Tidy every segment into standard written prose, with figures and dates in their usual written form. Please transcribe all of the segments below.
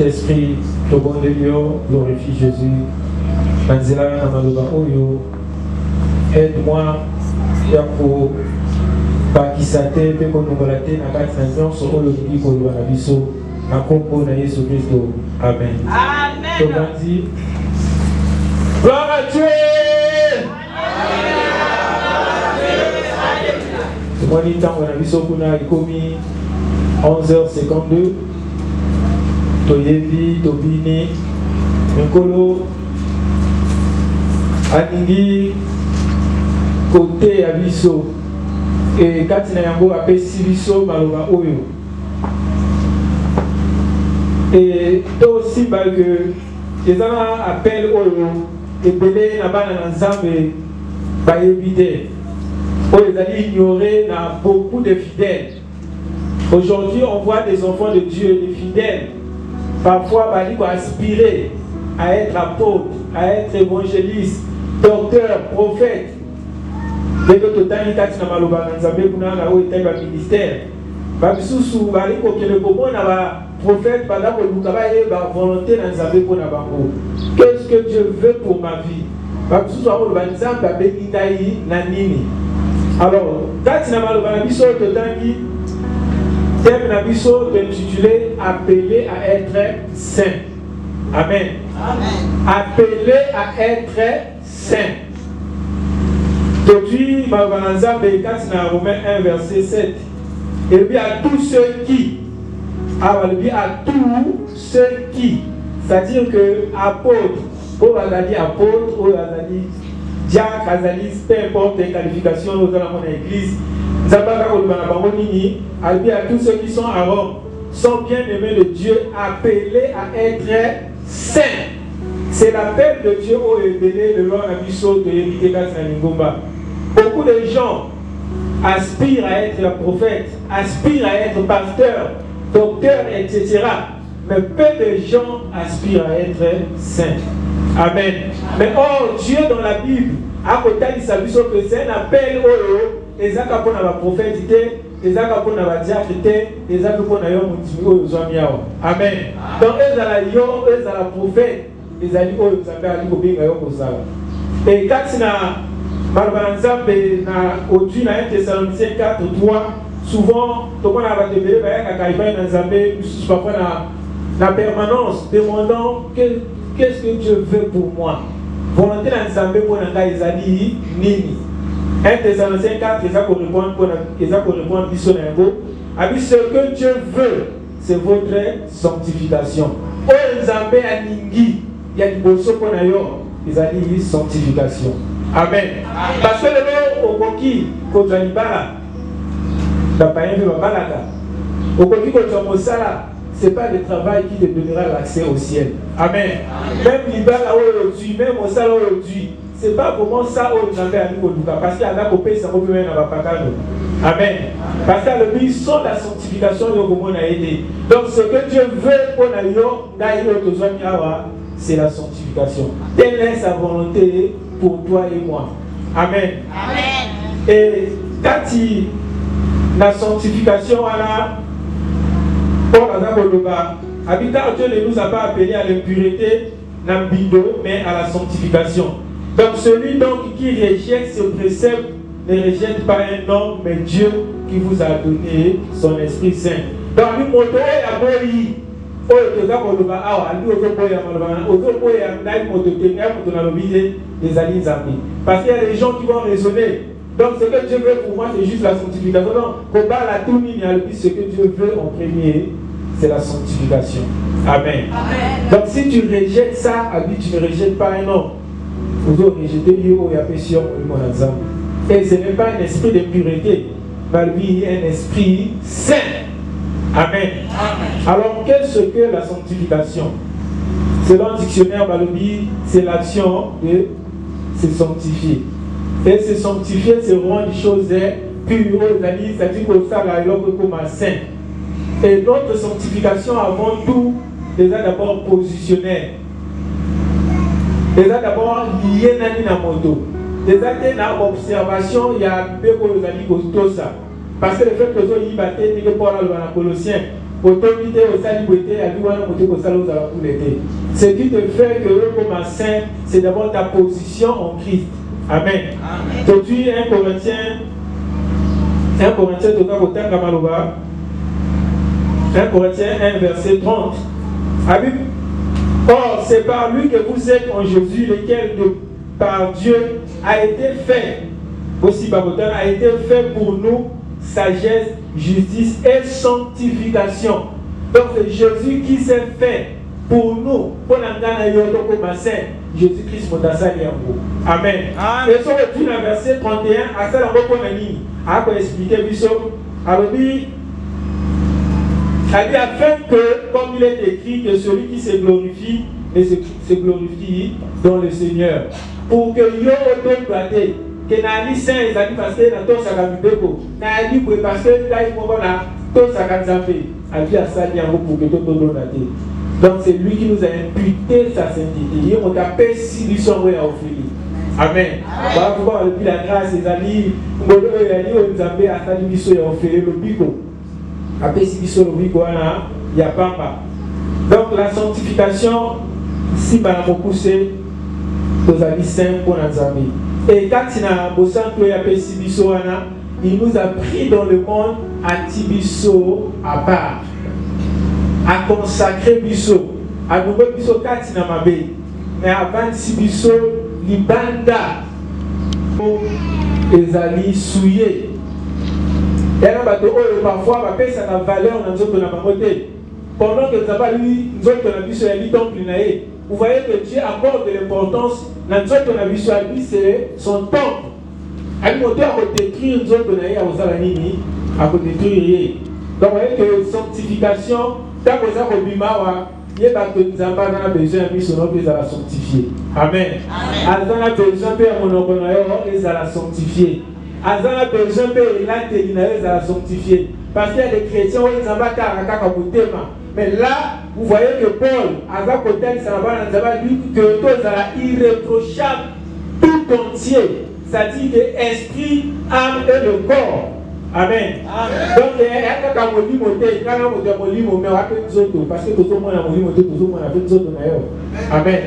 Saint-Esprit, le bon de Dieu, glorifie Jésus. Manzela Namaloba Oyo, aide-moi pour Pakisate, Pekonogolate, Nakati, sur Ologi, Kolwanabiso, Nakombo, na Yesu Christo. Amen. Amen. Gloire à Dieu. C'est moi, temps, on a vu ce qu'on a commis 11h52. Toyebi, Tobini, Nkolo, Aningi, côté Abiso, et Katina Yango appelle Sibiso, Maloba Oyo. Et toi aussi, que les gens appellent Oyo, et Belé n'a pas d'ensemble, pas éviter. Ils allaient ignorer beaucoup de fidèles. Aujourd'hui, on voit des enfants de Dieu, des fidèles. Parfois, il faut aspirer à être apôtre, à être évangéliste, docteur, prophète. Dès que tu as un ministère, prophète, qu'est-ce que Dieu veut pour ma vie? Alors, thème Nabiso intitulé Appelé à être saint. Amen. Appelé à être saint. Aujourd'hui, Mavanza Bekat Romains 1 verset 7. Et bien à tous ceux qui, à tous ceux qui, c'est-à-dire que apôtre, pour Azali apôtre, ou Azali diacre, Azali, peu importe les qualifications, nous allons à l'église. À tous ceux qui sont à Rome, sont bien aimés de Dieu, appelés à être saints. C'est l'appel de Dieu au Ébélé, le roi Abisso de Yébité Ningomba. Beaucoup de gens aspirent à être prophète, aspirent à être pasteur, docteur, etc. Mais peu de gens aspirent à être saints. Amen. Mais or, Dieu dans la Bible, à côté de sa vie, c'est un appel au les actes pour la prophétité, les actes pour la diacité, les actes pour la yom. Amen. Donc, ils ont la yom, ils ont la prophète, ils ont dit, oh, ils ont dit, oh, ils ont dit, et quand il y a Marbanza, au-dessus de 1 Thessaloniciens 4, 3, souvent, tout le monde a été béni, parfois la permanence, demandant qu'est-ce que Dieu veut pour moi. Volonté dans Zambé pour les alliés, Nini. 1 Thessaloniciens 4, c'est ça qu'on répond ce que Dieu veut, c'est votre sanctification. Oh, Zambé à Ningi, il y a du bosso pour les alliés, sanctification. Amen. Parce que le mot au coquille, contre l'Ibara, la païenne de la balada, au coquille contre Mossala, ce n'est pas le travail qui te donnera l'accès au ciel. Amen. Même l'Ibara aujourd'hui, même Mossala aujourd'hui, ce n'est pas comment ça on avait à nous parce qu'il y a un copé, ça peut même avoir pas. Amen. Parce que le but sont la sanctification de comment on a aidé. Donc ce que Dieu veut pour nous, c'est la sanctification. Telle est sa volonté pour toi et moi. Amen. Amen. Et quand la sanctification là, pour habitant Dieu ne nous a pas appelés à l'impureté, mais à la sanctification. Donc celui donc qui rejette ce précepte ne rejette pas un homme, mais Dieu qui vous a donné son Esprit Saint. Donc lui montrer la bonne parce qu'il y a des gens qui vont raisonner. Donc ce que Dieu veut pour moi, c'est juste la sanctification. Donc ce que Dieu veut en premier, c'est la sanctification. Amen. Amen. Donc si tu rejettes ça, tu ne rejettes pas un homme. Vous rejetez et ce n'est pas un esprit de pureté, mais lui un esprit saint. Amen. Amen. Alors, qu'est-ce que la sanctification? Selon le dictionnaire Balobi, c'est l'action de se sanctifier. Et se sanctifier, c'est rendre les choses pures, c'est-à-dire que ça la comme un saint. Et notre sanctification, avant tout, déjà d'abord positionnelle. Déjà d'abord lié à la moto. Déjà dans l'observation, il y a peu de ça. Parce que le fait que vous y battez, c'est que pour la Colossiens, autorité au saliboté, à l'ouana côté au salon à la pouleté. Ce qui te fait que le comme un saint, c'est d'abord ta position en Christ. Amen. Aujourd'hui, 1 Corinthiens, Toka Kotanga Maloba, 1 Corinthiens 1, verset 30. Or, c'est par lui que vous êtes en Jésus, lequel par Dieu a été fait, aussi Babotan, a été fait pour nous sagesse, justice et sanctification. Donc c'est Jésus qui s'est fait pour nous, pour l'engagement Jésus-Christ Amen. Et sur le verset 31, à ça on va expliquer afin que, comme il est écrit, que celui qui se glorifie et se glorifie dans le Seigneur. Pour que yo auto-doité, que Nali Saint et Zali parce que na to sakamibeko, Nali pour parce que là il faut na to sakamzambe, a dit à ça pour que to donaté. Donc c'est lui qui nous a imputé sa sainteté. Il m'a tapé si lui son à offrir. Amen. Voilà pourquoi depuis la grâce des amis, ngolo yali o nzambe asali biso ya offrir le bigo. Après si biso le bigo wana ya pamba. Donc la sanctification si bana beaucoup c'est aux amis saints pour Nzambe. Et quand il a bossé il nous a pris dans le monde à Tibiso à part, à consacrer Biso, à nous mettre Biso Katina Mabé, mais avant Tibiso, Libanda, les alliés souillés. Et là, parfois, ça a valeur dans notre côté. Pendant que nous avons lu, nous avons vu sur les temples, vous voyez que Dieu accorde de l'importance dans notre vie sur lui, c'est son temple. À côté à détruire nous autres à détruire. Donc vous voyez que sanctification, tant que ça au bimawa, il y a pas que nous avons besoin de son nom à la sanctifier. Amen. Nous avons besoin de mon nom à la sanctifier. Nous avons besoin de l'intérieur à la sanctifier. Parce qu'il y a des chrétiens où ils ont pas mais là, vous voyez que Paul, à sa côté, ça va dire que tout est irréprochable tout entier. Ça dit que esprit, âme et le corps. Amen. Donc, il y a un molimoté, il y a un molimoté, parce que tout le monde a molimoté, tout le monde a fait des autres. Amen.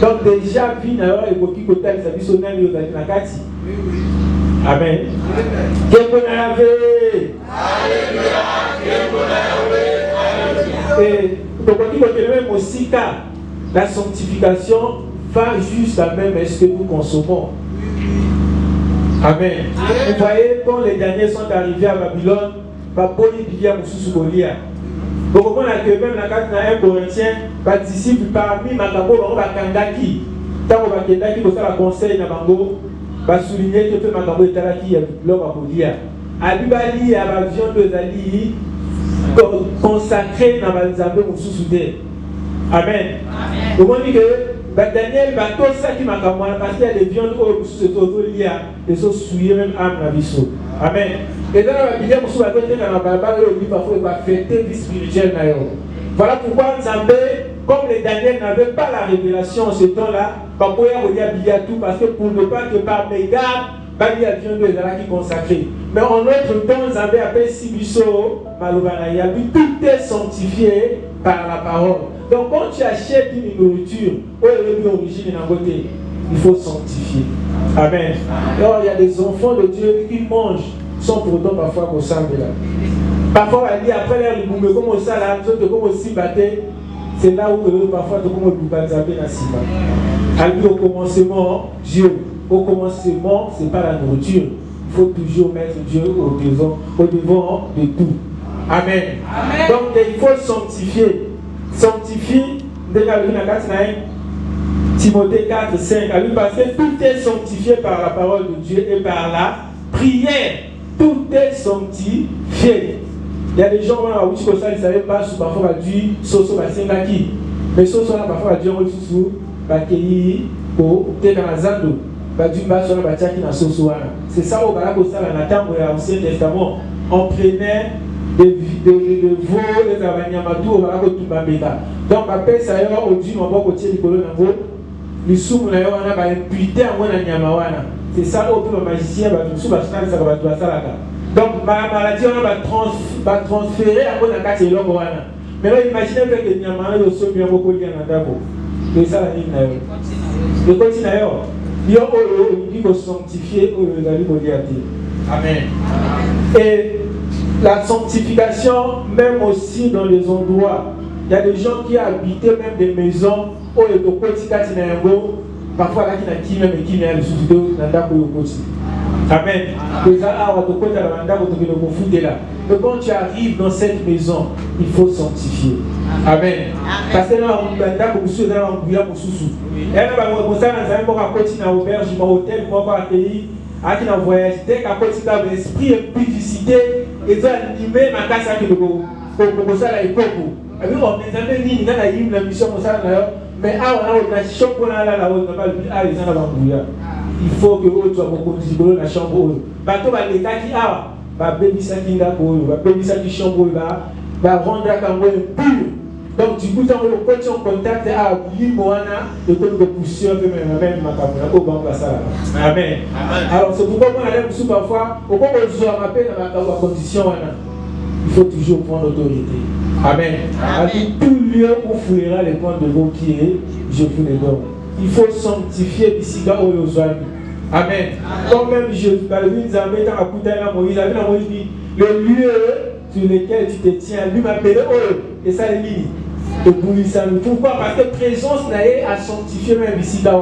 Donc, déjà, vie n'a pas évoqué que tel s'habille son âme et la kati. Amen. Quel bon avait. Alléluia. Quel bon avait. Et donc, même aussi, la sanctification va juste à même ce que nous consommons. Amen. Vous voyez, quand les derniers sont arrivés à Babylone, donc, on a que même la carte d'un Corinthien, participe parmi Makabo, on va Kandaki. Tant qu'on va Kandaki, on va conseil à Mango, va souligner que Makabo est là qui est l'homme à Boudia. Abibali, à la viande de Zali, consacré dans la Nzambe Moussousoudé. Amen. Donc on dit que Daniel va tout ça qui m'a camouflé parce qu'il y a des viandes au Moussousoudé liées à des choses souillées même âme la vie. Amen. Et dans la Bible, Moussousoudé dans la Bible, parfois il va fêter vie spirituelle. Voilà pourquoi Nzambe, comme les Daniel n'avaient pas la révélation en ce temps-là, parfois il y a tout parce que pour ne pas que par mes gardes, il y a viande qui consacrée. Mais en notre temps, nous avons appelé Sibiso, Malobana, tout est sanctifié par la parole. Donc quand tu achètes une nourriture, où est l'origine d'un côté, il faut sanctifier. Amen. Alors il y a des enfants de Dieu qui mangent sans pour autant parfois qu'on s'en là. Parfois on dit après l'air du boumé, comme ça là, comme aussi batté, c'est là où parfois tu comme le bazabé dans Sima. Alors au commencement, Dieu. Au commencement, ce n'est pas la nourriture. Il faut toujours mettre Dieu au devant de tout. Amen. Amen. Donc, il faut sanctifier. Sanctifier, Timothée 4, 5, parce que tout est sanctifié par la parole de Dieu et par la prière. Tout est sanctifié. Il y a des gens qui ne savaient pas, parfois, Dieu, Soso, Basengaki. Mais Soso, parfois, Dieu, Soso, Bakei, Ko, Tekanazando. C'est ça au l'Ancien Testament. On prenait des veaux, des avanyamatou, donc après ça y a aujourd'hui on va côté du colon nango les sous na yo na ba imputer à moi na nyama wana. C'est ça au peu magicien ba tout ba ça va doit ça là. Donc ma maladie va transférer à mon akati eloko wana. Maintenant imaginez avec les nyamana yo so bien beaucoup lié na ndako. Et ça la ligne na yo. Le continue na yo. Yo oyo il faut sanctifier oyo ezali koliati. Amen. Et la sanctification même aussi dans les endroits. Il y a des gens qui habitaient même des maisons où il y a des petits kati na yango. Parfois là qui na qui même qui na le sous-titré na ndako yo koti. Amen. Mais quand tu arrives dans cette maison, il faut sanctifier. Amen. Parce que là, on a beaucoup de choses dans l'embouillant pour sous. Et là, on a continué à auberge, à hôtel, on va accueillir, à qui on voyage. Dès qu'à côté de l'esprit et publicité, et ça animé ma casse à qui le go. Pour ça, là, il faut. Et puis, on a mis la mission pour ça, mais on a choqué là, on a pas le ah, les gens à l'embouillant. Il faut que vous soyez dans la chambre. Bateau va l'état qui a, va bénir ça qui n'a pas, va bénir ça qui chambre, va rendre la caméra pure. Donc du coup, quand tu es en contact avec l'imoana, et que le poussière peut même ma caméra au banc là ça. Amen. Alors c'est pourquoi on a l'air sous parfois, au moment où je m'appelle dans la condition, il faut toujours prendre l'autorité. Amen. À tout lieu où fouillera les points de vos pieds, je vous les donne. Il faut sanctifier ici là où vous êtes. Amen. Quand même, je le lieu sur lequel tu te tiens, lui m'appelle et ça est ligne. Pourquoi? Parce que présence n'a à sanctifier même ici là.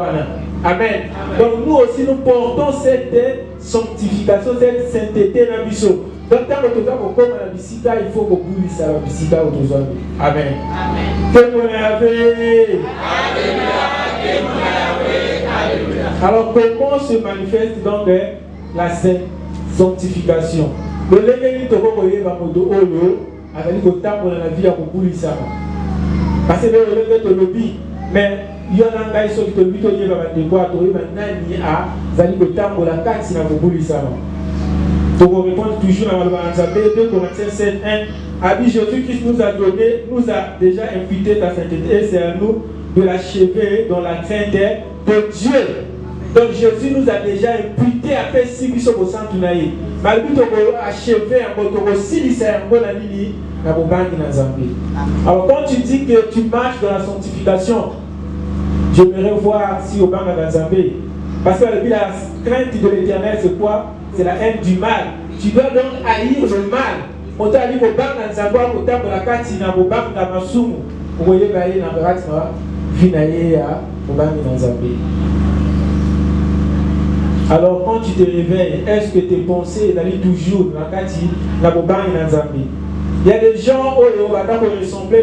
Amen. Donc nous aussi nous portons cette sanctification, cette sainteté dans le biseau. Donc quand on doit comme la bisita, il faut que vous ça la bisita aux autres. Amen. Que vous l'avez. Alors comment se manifeste donc la sanctification? Le légalité de Roboye va me donner avec le temps pour la vie à beaucoup de ça. Parce que le légalité de lobby, mais il y a un gars qui te dit que tu vas te voir, tu vas maintenant à Zali le temps pour la carte si na beaucoup de ça. Pour répondre toujours à l'Anzabé 2 Corinthiens 7:1, a dit Jésus-Christ nous a donné, nous a déjà imputé ta sainteté et c'est à nous de l'achever dans la crainte de Dieu. Donc Jésus nous a déjà imputé à faire si nous sommes au centre de l'année. Malgré que nous achever un peu aussi la ligne, alors quand tu dis que tu marches dans la sanctification, j'aimerais voir si au banc dans Zambé. Parce que la crainte de l'éternel, c'est quoi? C'est la haine du mal. Tu dois donc haïr le mal. On t'a dit au banc dans Zambé, au temps de la carte, au banc dans Masumu. Vous voyez, dans le rat, Vinaye au banc dans Zambé. Alors quand tu te réveilles, est-ce que tes pensées d'aller toujours dans la carte, dans Zambé? Il y a des gens qui ont ressemblé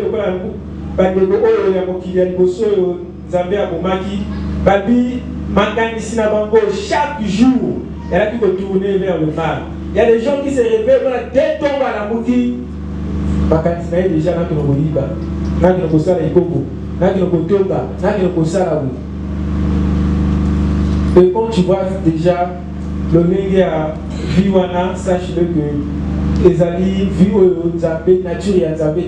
chaque jour, elle a pu retourner vers le mal. Il y a des gens qui se réveillent dès qu'on va la mouki. Déjà, et quand tu vois déjà le nègre à Viwana, sache-le que Ezali, vu Nzambé, nature et Nzambé,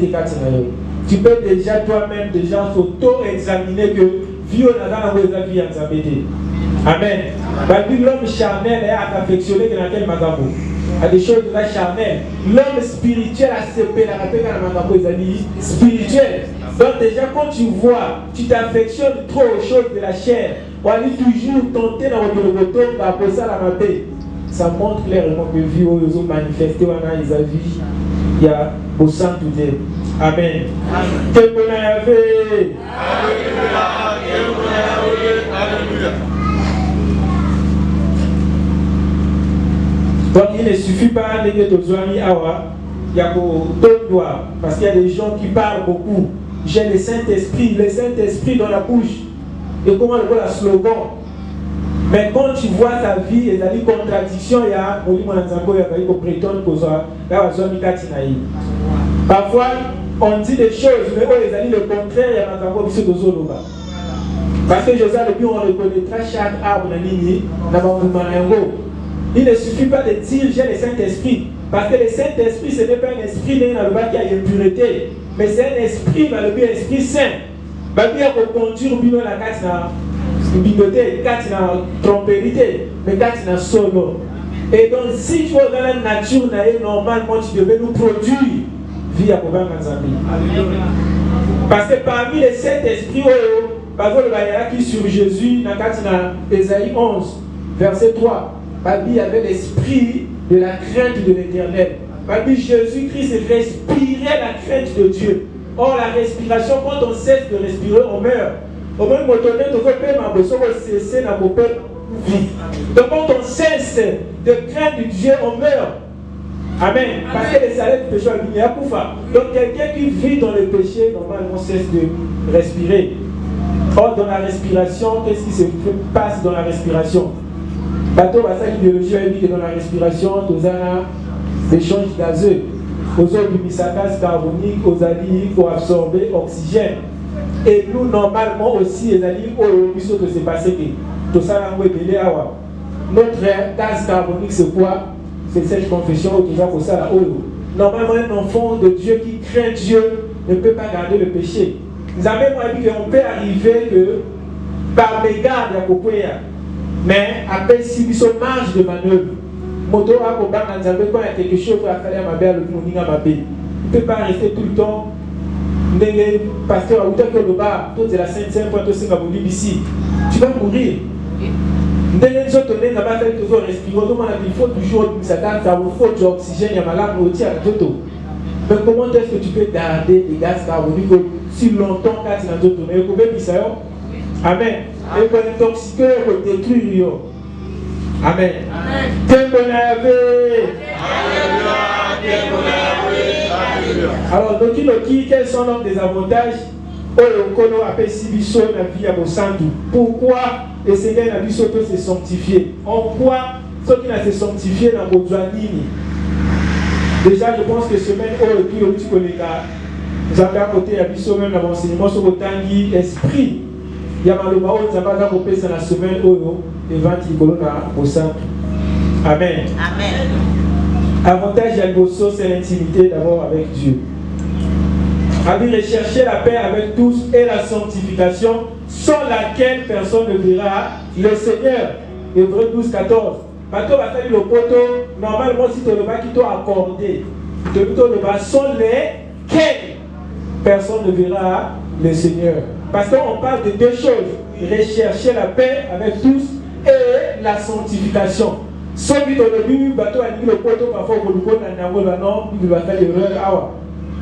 tu peux déjà toi-même déjà s'auto-examiner que Viwana dans la vie Nzambé. Amen. L'homme charnel est affectionné dans laquelle Magabo. Il y a des choses de la charnel. L'homme spirituel a séparé la rappel dans la Magabo Ezali spirituel. Donc déjà quand tu vois, tu t'affectionnes trop aux choses de la chair. On va toujours tenter dans votre retour pour ça la mappé. Ça montre clairement que vie aux autres manifestés on a les avis. Il y a au sein tout est. Amen. Que vous avez. Donc il ne suffit pas de que tu amis awa. Il y a d'autres doigts parce qu'il y a des gens qui parlent beaucoup. J'ai le Saint-Esprit dans la bouche. Et comment on voit le slogan? Mais quand tu vois ta vie, il y a des contradictions, il y a des prétendent parfois, on dit des choses, mais il y a le contraire, il y a des parce que Joseph, le on reconnaîtra chaque arbre dans l'île, il ne suffit pas de dire j'ai le Saint-Esprit. Parce que le Saint-Esprit, ce n'est pas un esprit qui a impureté, mais c'est un esprit, un esprit saint. Il y a conduire la carte na bibliothèque, carte na trompérité, mais carte na solo. Et donc, si tu vois dans la nature, normalement, tu devais nous produire vie à Kobanga Nzambi. Parce que parmi les 7 esprits, par exemple, qui sur Jésus, dans Ésaïe 11, verset 3, il y avait l'esprit de la crainte de l'éternel. Jésus-Christ respirait la crainte de Dieu. Or, la respiration, quand on cesse de respirer, on meurt. Au moins, on cesser dans mon peuple vie. Donc, quand on cesse de craindre Dieu, on meurt. Amen. Parce que le salaire du péché est à Koufa. Donc, quelqu'un qui vit dans le péché, normalement, cesse de respirer. Or, dans la respiration, qu'est-ce qui se passe dans la respiration? Bateau, l'idéologie a dit que dans la respiration, nous avons l'échange gazeux. Aux autres, du gaz carbonique, aux alliés pour absorber l'oxygène. Et nous, normalement aussi, les alliés, au ce que c'est passé, tout ça, notre gaz carbonique, c'est quoi? C'est cette confession au déjà pour ça. Normalement, un enfant de Dieu qui craint Dieu ne peut pas garder le péché. Nous avons dit qu'on peut arriver que par mégarde à Kokoya, mais après si nous sommes marge de manœuvre, moto a combattu quand il y a quelque chose à faire à ma belle ou à ma belle. Il ne peut pas rester tout le temps. Parce que le bar, tout est la Sainte-Sainte, ici. Tu vas mourir. Il faut toujours il faut l'oxygène, il y a malade, mais comment est-ce que tu peux garder les gaz carboniques si longtemps quand tu as tourné? Amen. Et pour intoxiquer, pour détruire. Amen. Alors, quels sont donc des avantages? Pourquoi le Seigneur a dit ce peut se sanctifier? En quoi ceux qui n'ont se sanctifié dans vos joignines? Déjà, je pense que semaine où et puis au collègue, nous avons à côté à Bissot même dans l'enseignement sur le tangi esprit. Il y a malheureusement nous avons à côté dans la semaine où et 20 au centre. Amen. Amen. Avantage d'Albosso, c'est l'intimité d'abord avec Dieu. Avec rechercher la paix avec tous et la sanctification, sans laquelle personne ne verra le Seigneur. Hébreux 12, 14. Bateau va faire le poteau, normalement si tu le qui t'a accordé, sans lesquels personne ne verra le Seigneur. Parce qu'on parle de deux choses, rechercher la paix avec tous et la sanctification. Celui dans le but, bateau a dit le poteau, parfois on il va faire l'erreur.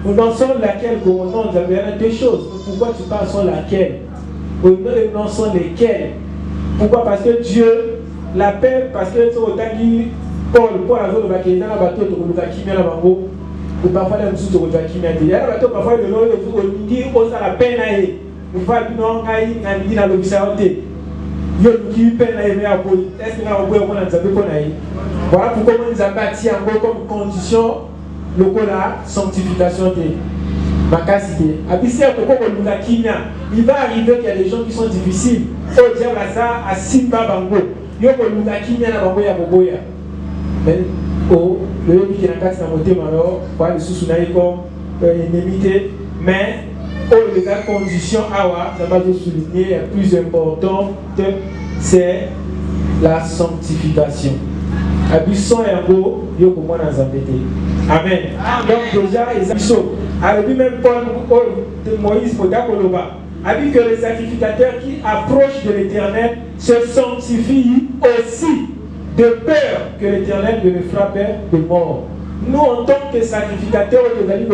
Non, sans laquelle, nous avons deux choses. Pourquoi tu parles sans laquelle? Non, sans lesquelles. Pourquoi? Parce que Dieu, la paix, parce que c'est autant dit, Paul, la zone de Bakina, la bateau, tu as qui vient là-bas, ou parfois les sous tu as qui vient. Il y a la bateau, parfois le nom, on dit, on a la peine à y. On va dire, non, on a dit dans l'observation. Il y a qui peine à y, mais à Paul. Est-ce que nous avons un peu qu'on a y? Voilà pourquoi nous avons bâti encore comme condition. Le la sanctification de ma capacité. Il va arriver qu'il y a des gens qui sont difficiles. Au diable ça à Simba Bango. Il y a des Kimia na Bango ya Boboya. Mais au le qui est dans la montée alors, pas le sous-naïko, indemnité, mais au les conditions awa, ça va vous souligner, la plus importante, c'est la sanctification. Abisson et Ngo, yo pour moi dans un pété. Amen. Donc déjà, ils ont avec lui-même Paul de Moïse pour Dakoloba. Avec que les sacrificateurs qui approchent de l'Éternel se sanctifient aussi de peur que l'Éternel ne les frappe de mort. Nous, en tant que sacrificateurs, nous allons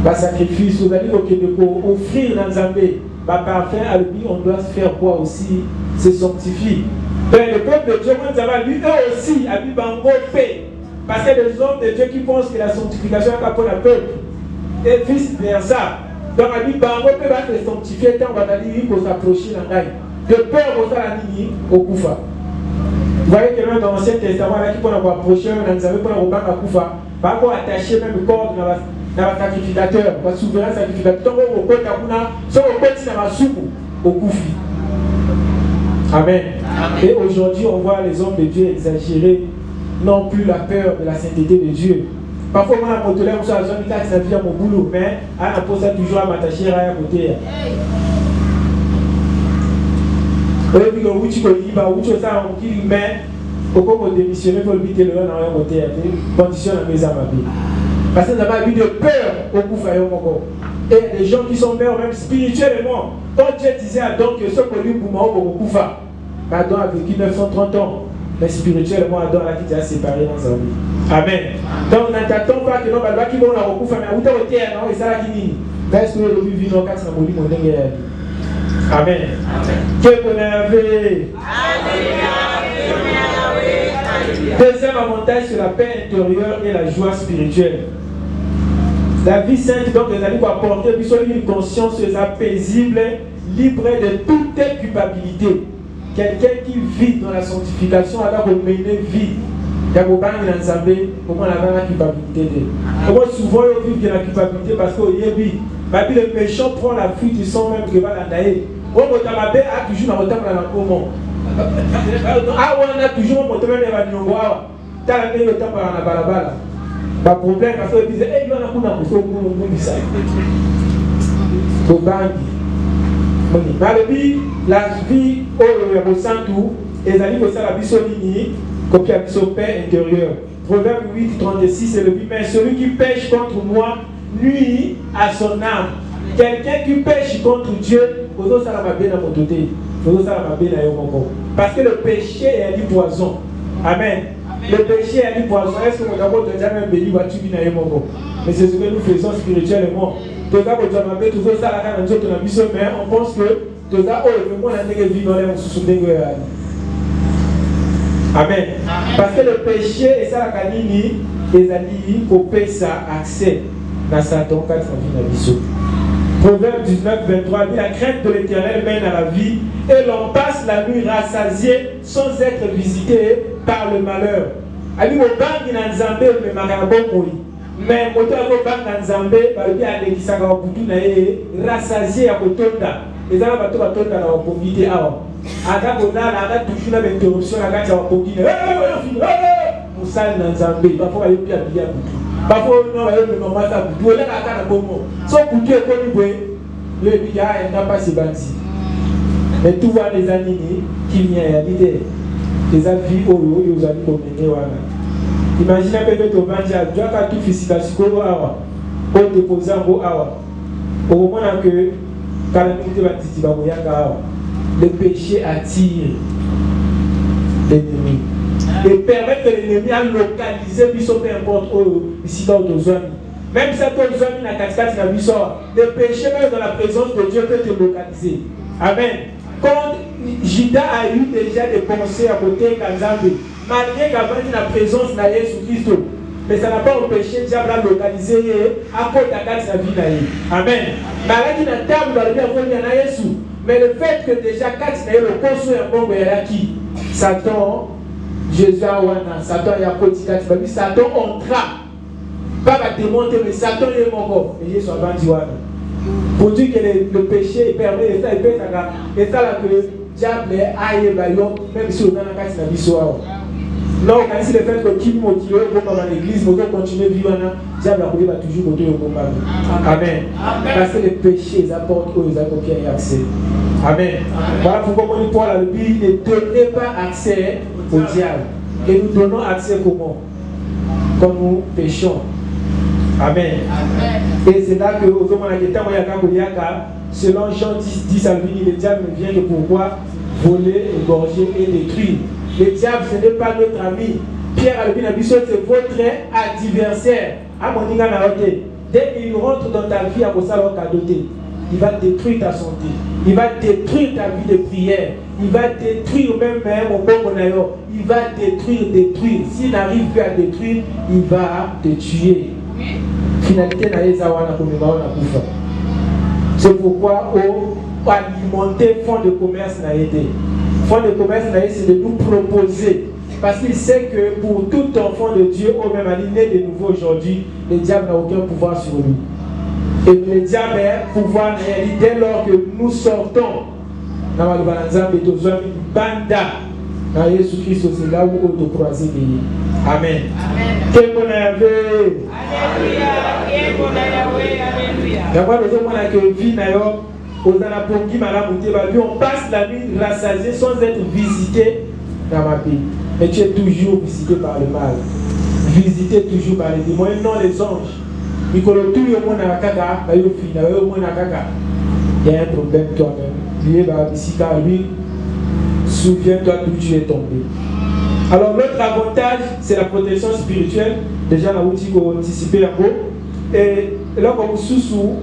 le sacrifice, nous allons offrir dans Zambé. Parfait, à lui, on doit se faire quoi aussi? Se sanctifier. Donc, le peuple de Dieu, lui aussi, a mis Bango paix. Parce que les hommes de Dieu qui pensent que la sanctification est pour le peuple, et vice versa. Donc, a dit Bango peut se sanctifier tant qu'on va dire pour s'approcher dans l'ail. De peur pour faire la ligne au Koufa. Vous voyez que même dans l'Ancien Testament, là, qui peut nous approcher, nous avons pour nous battre à Koufa, pas pour attacher même le corps dans le sacrificateur, le souverain sacrificateur. Donc, au côté dans la soupe au Koufi. Amen. Amen. Et aujourd'hui, on voit les hommes de Dieu exagérer non plus la peur de la sainteté de Dieu. Parfois, moi, je me suis dit à mon boulot, mais je pose ça toujours à m'attacher à côté. Mais Pourquoi vous démissionnez pour le biter le dans un côté, condition la maison à vie. Parce que nous avons eu de peur au coup faillant encore. Et les gens qui sont morts, même spirituellement, quand Dieu disait à Adam que ce qu'on lui pour au coup fa, Adam a vécu 930 ans, mais spirituellement, Adam a été séparé dans sa vie. Amen. Donc, nous n'attendons pas que nous allons qui vont la recouvrir, mais où est-ce terre, non, et ça là qui dit, mais est-ce que le vivre dans 4 mois, mon Dieu. Amen. Que vous avez. Deuxième avantage sur la paix intérieure et la joie spirituelle. La vie sainte, donc, les amis, pour apporter une conscience paisible, libre de toute culpabilité. Quelqu'un qui vit dans la sanctification, alors qu'on mène vie. Il y a beaucoup de gens qui ont la culpabilité. Comment souvent ils vivent de la culpabilité parce que le méchant prend la fuite, ils sont même que va la naïe. On a toujours dans le temps de la comment. Ah, on a toujours mon temps même à Nyongwa. T'as la le temps par la balabala. Pas problème parce qu'ils disent, eh, il y en a beaucoup de choses qui sont la vie au centre, et la vie au sein de la bissolini, comme la paix intérieure. Proverbe 8, 36, c'est le but, mais celui qui pêche contre moi nuit à son âme. Quelqu'un qui pêche contre Dieu, parce que le péché est du poison. Amen. Le péché est du poison. Est-ce que vous avez déjà même béni votre vie? Mais c'est ce que nous faisons spirituellement. On pense que Amen. Parce que le péché est ça la canini, les alliés coupent ça accès dans Satan quand il s'en vient. Proverbe 19, 23 dit la crainte de l'Éternel mène à la vie et l'on passe la nuit rassasié sans être visité par le malheur. Ali mo bangi na nzambe me makambo moi. Mais moto ako bangi na nzambe ba bi alekisaka wabutu na ye rassasié ya kotonda. Ezala bato batonda na wapongite awa. Aka konala aka tushuna be interruption aka cha wapongite. Musali na nzambe parfois yo pia biya butu. Parfois non yo me mama ta butu ole aka na bomo. So butu e ko ni bwe. Le biya enda pas se bati. Mais tout va les animer qui n'y a l'idée. Les avis au aux amis communés wana. Imaginez peut-être au banja, tu as tout physique à ce qu'on a. Au déposer en haut awa. Au moment que le péché attire l'ennemi et permet que l'ennemi a localisé biso peu importe ici dans nos amis. Même si ton ami n'a qu'à se le péché même dans la présence de Dieu peut te localiser. Amen. Quand Judas a eu déjà des pensées à côté Kanzambe, malgré qu'avant la présence de Jésus-Christ, mais ça n'a pas empêché le diable à localiser à côté de sa vie. Amen. Mais le fait que déjà quand il y a le conçu un bon qui Satan, Jésus a Satan y a côté Satan entra. Pas va démonter mais Satan est mon corps. Et Jésus a vendu pour dire que le péché permet et ça il peut et ça là que le diable aille même si on a la carte de l'histoire. Non, quand c'est le fait que qui motive dans l'église, on continue à vivre, le diable va toujours monter au combat. Amen. Parce que les péchés apportent aux accomplis accès. Amen. Voilà pourquoi on dit Paul à l'Église, ne donnez pas accès au diable. Et nous donnons accès comment? Quand nous péchons. Amen. Et c'est là que au moment selon Jean 10 à lui, le diable ne vient que pour voir, voler, égorger et détruire. Le diable, ce n'est pas notre ami. Pierre Albinabiso, c'est votre adversaire. Dès qu'il rentre dans ta vie, il va détruire ta santé. Il va détruire ta vie de prière. Il va détruire même mon bon. Il va détruire. S'il n'arrive plus à détruire, il va te tuer. Finalité, c'est pourquoi alimenter fonds de commerce n'a été. Fonds de commerce, c'est de nous proposer. Parce qu'il sait que pour tout enfant de Dieu, au même né de nouveau aujourd'hui, le diable n'a aucun pouvoir sur lui. Et le diable a pouvoir dès lors que nous sortons. Dans le banda, dans Jésus-Christ, c'est là où on doit croiser. Amen. Quel bon avait. On passe la nuit rassasié sans être visité dans ma vie. mais tu es toujours visité par le mal. Visité toujours par les démons, non les anges. Il y a un problème toi-même. Lui, souviens-toi d'où tu es tombé. Alors l'autre avantage, c'est la protection spirituelle. Déjà, on a anticipé un peu. Et là, comme sous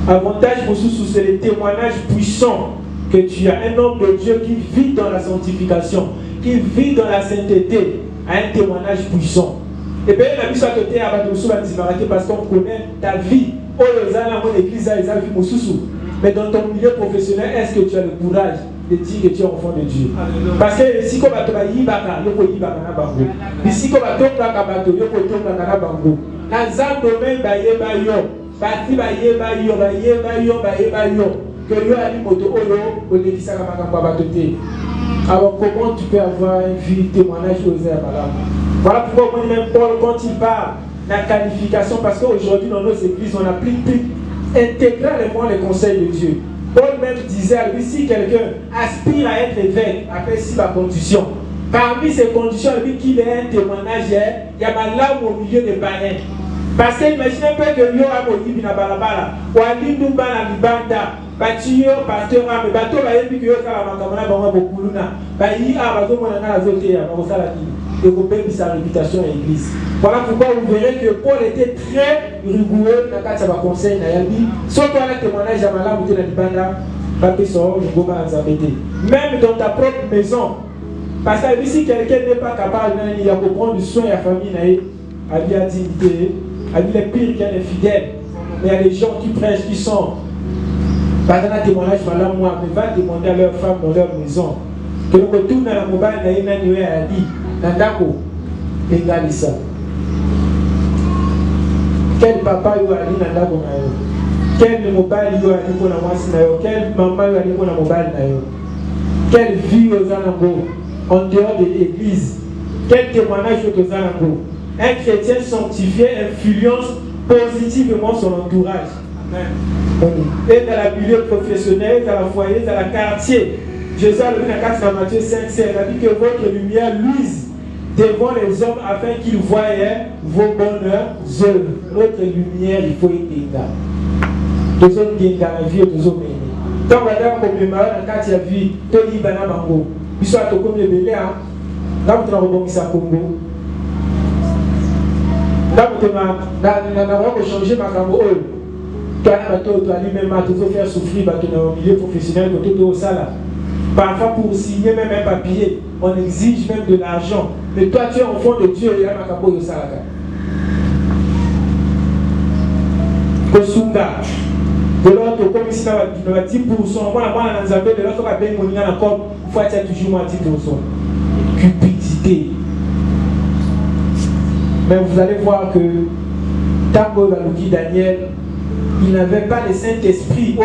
avantage pour sous, c'est le témoignage puissant que tu as. Un homme de Dieu qui vit dans la sanctification, qui vit dans la sainteté, a un témoignage puissant. Et bien, on a vu ça côté à parce qu'on connaît ta vie. Oh, les gens dans mon église, ils ont vu mon sous. Mais dans ton milieu professionnel, est-ce que tu as le courage de dire que tu es enfant de Dieu? Parce que si on va te dire, il y a un bango. Ici, on va te dire, il y a un bango. Dans un domaine, il y a que yo ali moto oyo olekisa ka makambo batote. Alors comment tu peux avoir une vie témoignage aux malamu? Voilà pourquoi même Paul, quand il parle de la qualification, parce qu'aujourd'hui dans nos églises on applique intégralement les conseils de Dieu. Paul même disait à lui, si quelqu'un aspire à être évêque, après si ma condition, parmi ces conditions, lui qu'il ait un témoignage, il y a ma larme au milieu des païens. Parce que imaginez un peu que yo a motivé na balabala, ou a l'indumba na libanda, bâtio pasteur mais bateau la yebi que yo sala makamana bango bokuluna, ba yi a bazo mona na zote ya bango sala ki, et ko pepi sa réputation à l'église. Voilà pourquoi vous verrez que Paul était très rigoureux dans le conseil na yabi, surtout à la témoignage à malamu te na libanda, ba peso ngoma nzabete. Même dans ta propre maison, parce que si quelqu'un n'est pas capable de prendre soin de la famille na ye, a bien dignité. Il est pire qu'il y a des fidèles. Mais il y a des gens qui prêchent, qui sont. Par exemple, un témoignage, madame, moi, mais va demander à leurs femmes dans leur maison. Que le retour dans la mobile, il y a une année à dit, Nandako, égal ça. Quel papa il y a dit Nandako nayo? Quel mobile il y a dit pour la moisse nayo? Quel maman il y a dit pour la mobile nayo? Quelle vie aux Anango en dehors de l'église? Quel témoignage aux Anango? Un chrétien sanctifié influence positivement son entourage. Amen. Et dans le milieu professionnel, dans le foyer, dans le quartier. Jésus a dit dans Matthieu 5, il a dit que votre lumière luise devant les hommes afin qu'ils voient vos bonnes œuvres. Notre lumière, il faut y être. Deux hommes qui sont dans la vie, deux hommes. Tant que vous avez un quartier de vie, tout le monde est bango. Ils sont à tout comme les bébés. Là, vous avez un Congo. Là, vous avez changé ma cambo. Tu as lui-même faire souffrir dans le milieu professionnel que tout au salaire. Parfois, pour signer même un papier, on exige même de l'argent. Mais toi, tu es enfant de Dieu et il y a ma cambo au salaire. Kosunga. De l'autre, comme ici, on a 10%. Moi, on a zappé de l'autre, on a bien mon lien encore. Il faut être toujours moins 10%. Cupidité. Mais vous allez voir que Tango Valouki Daniel, il n'avait pas le Saint-Esprit.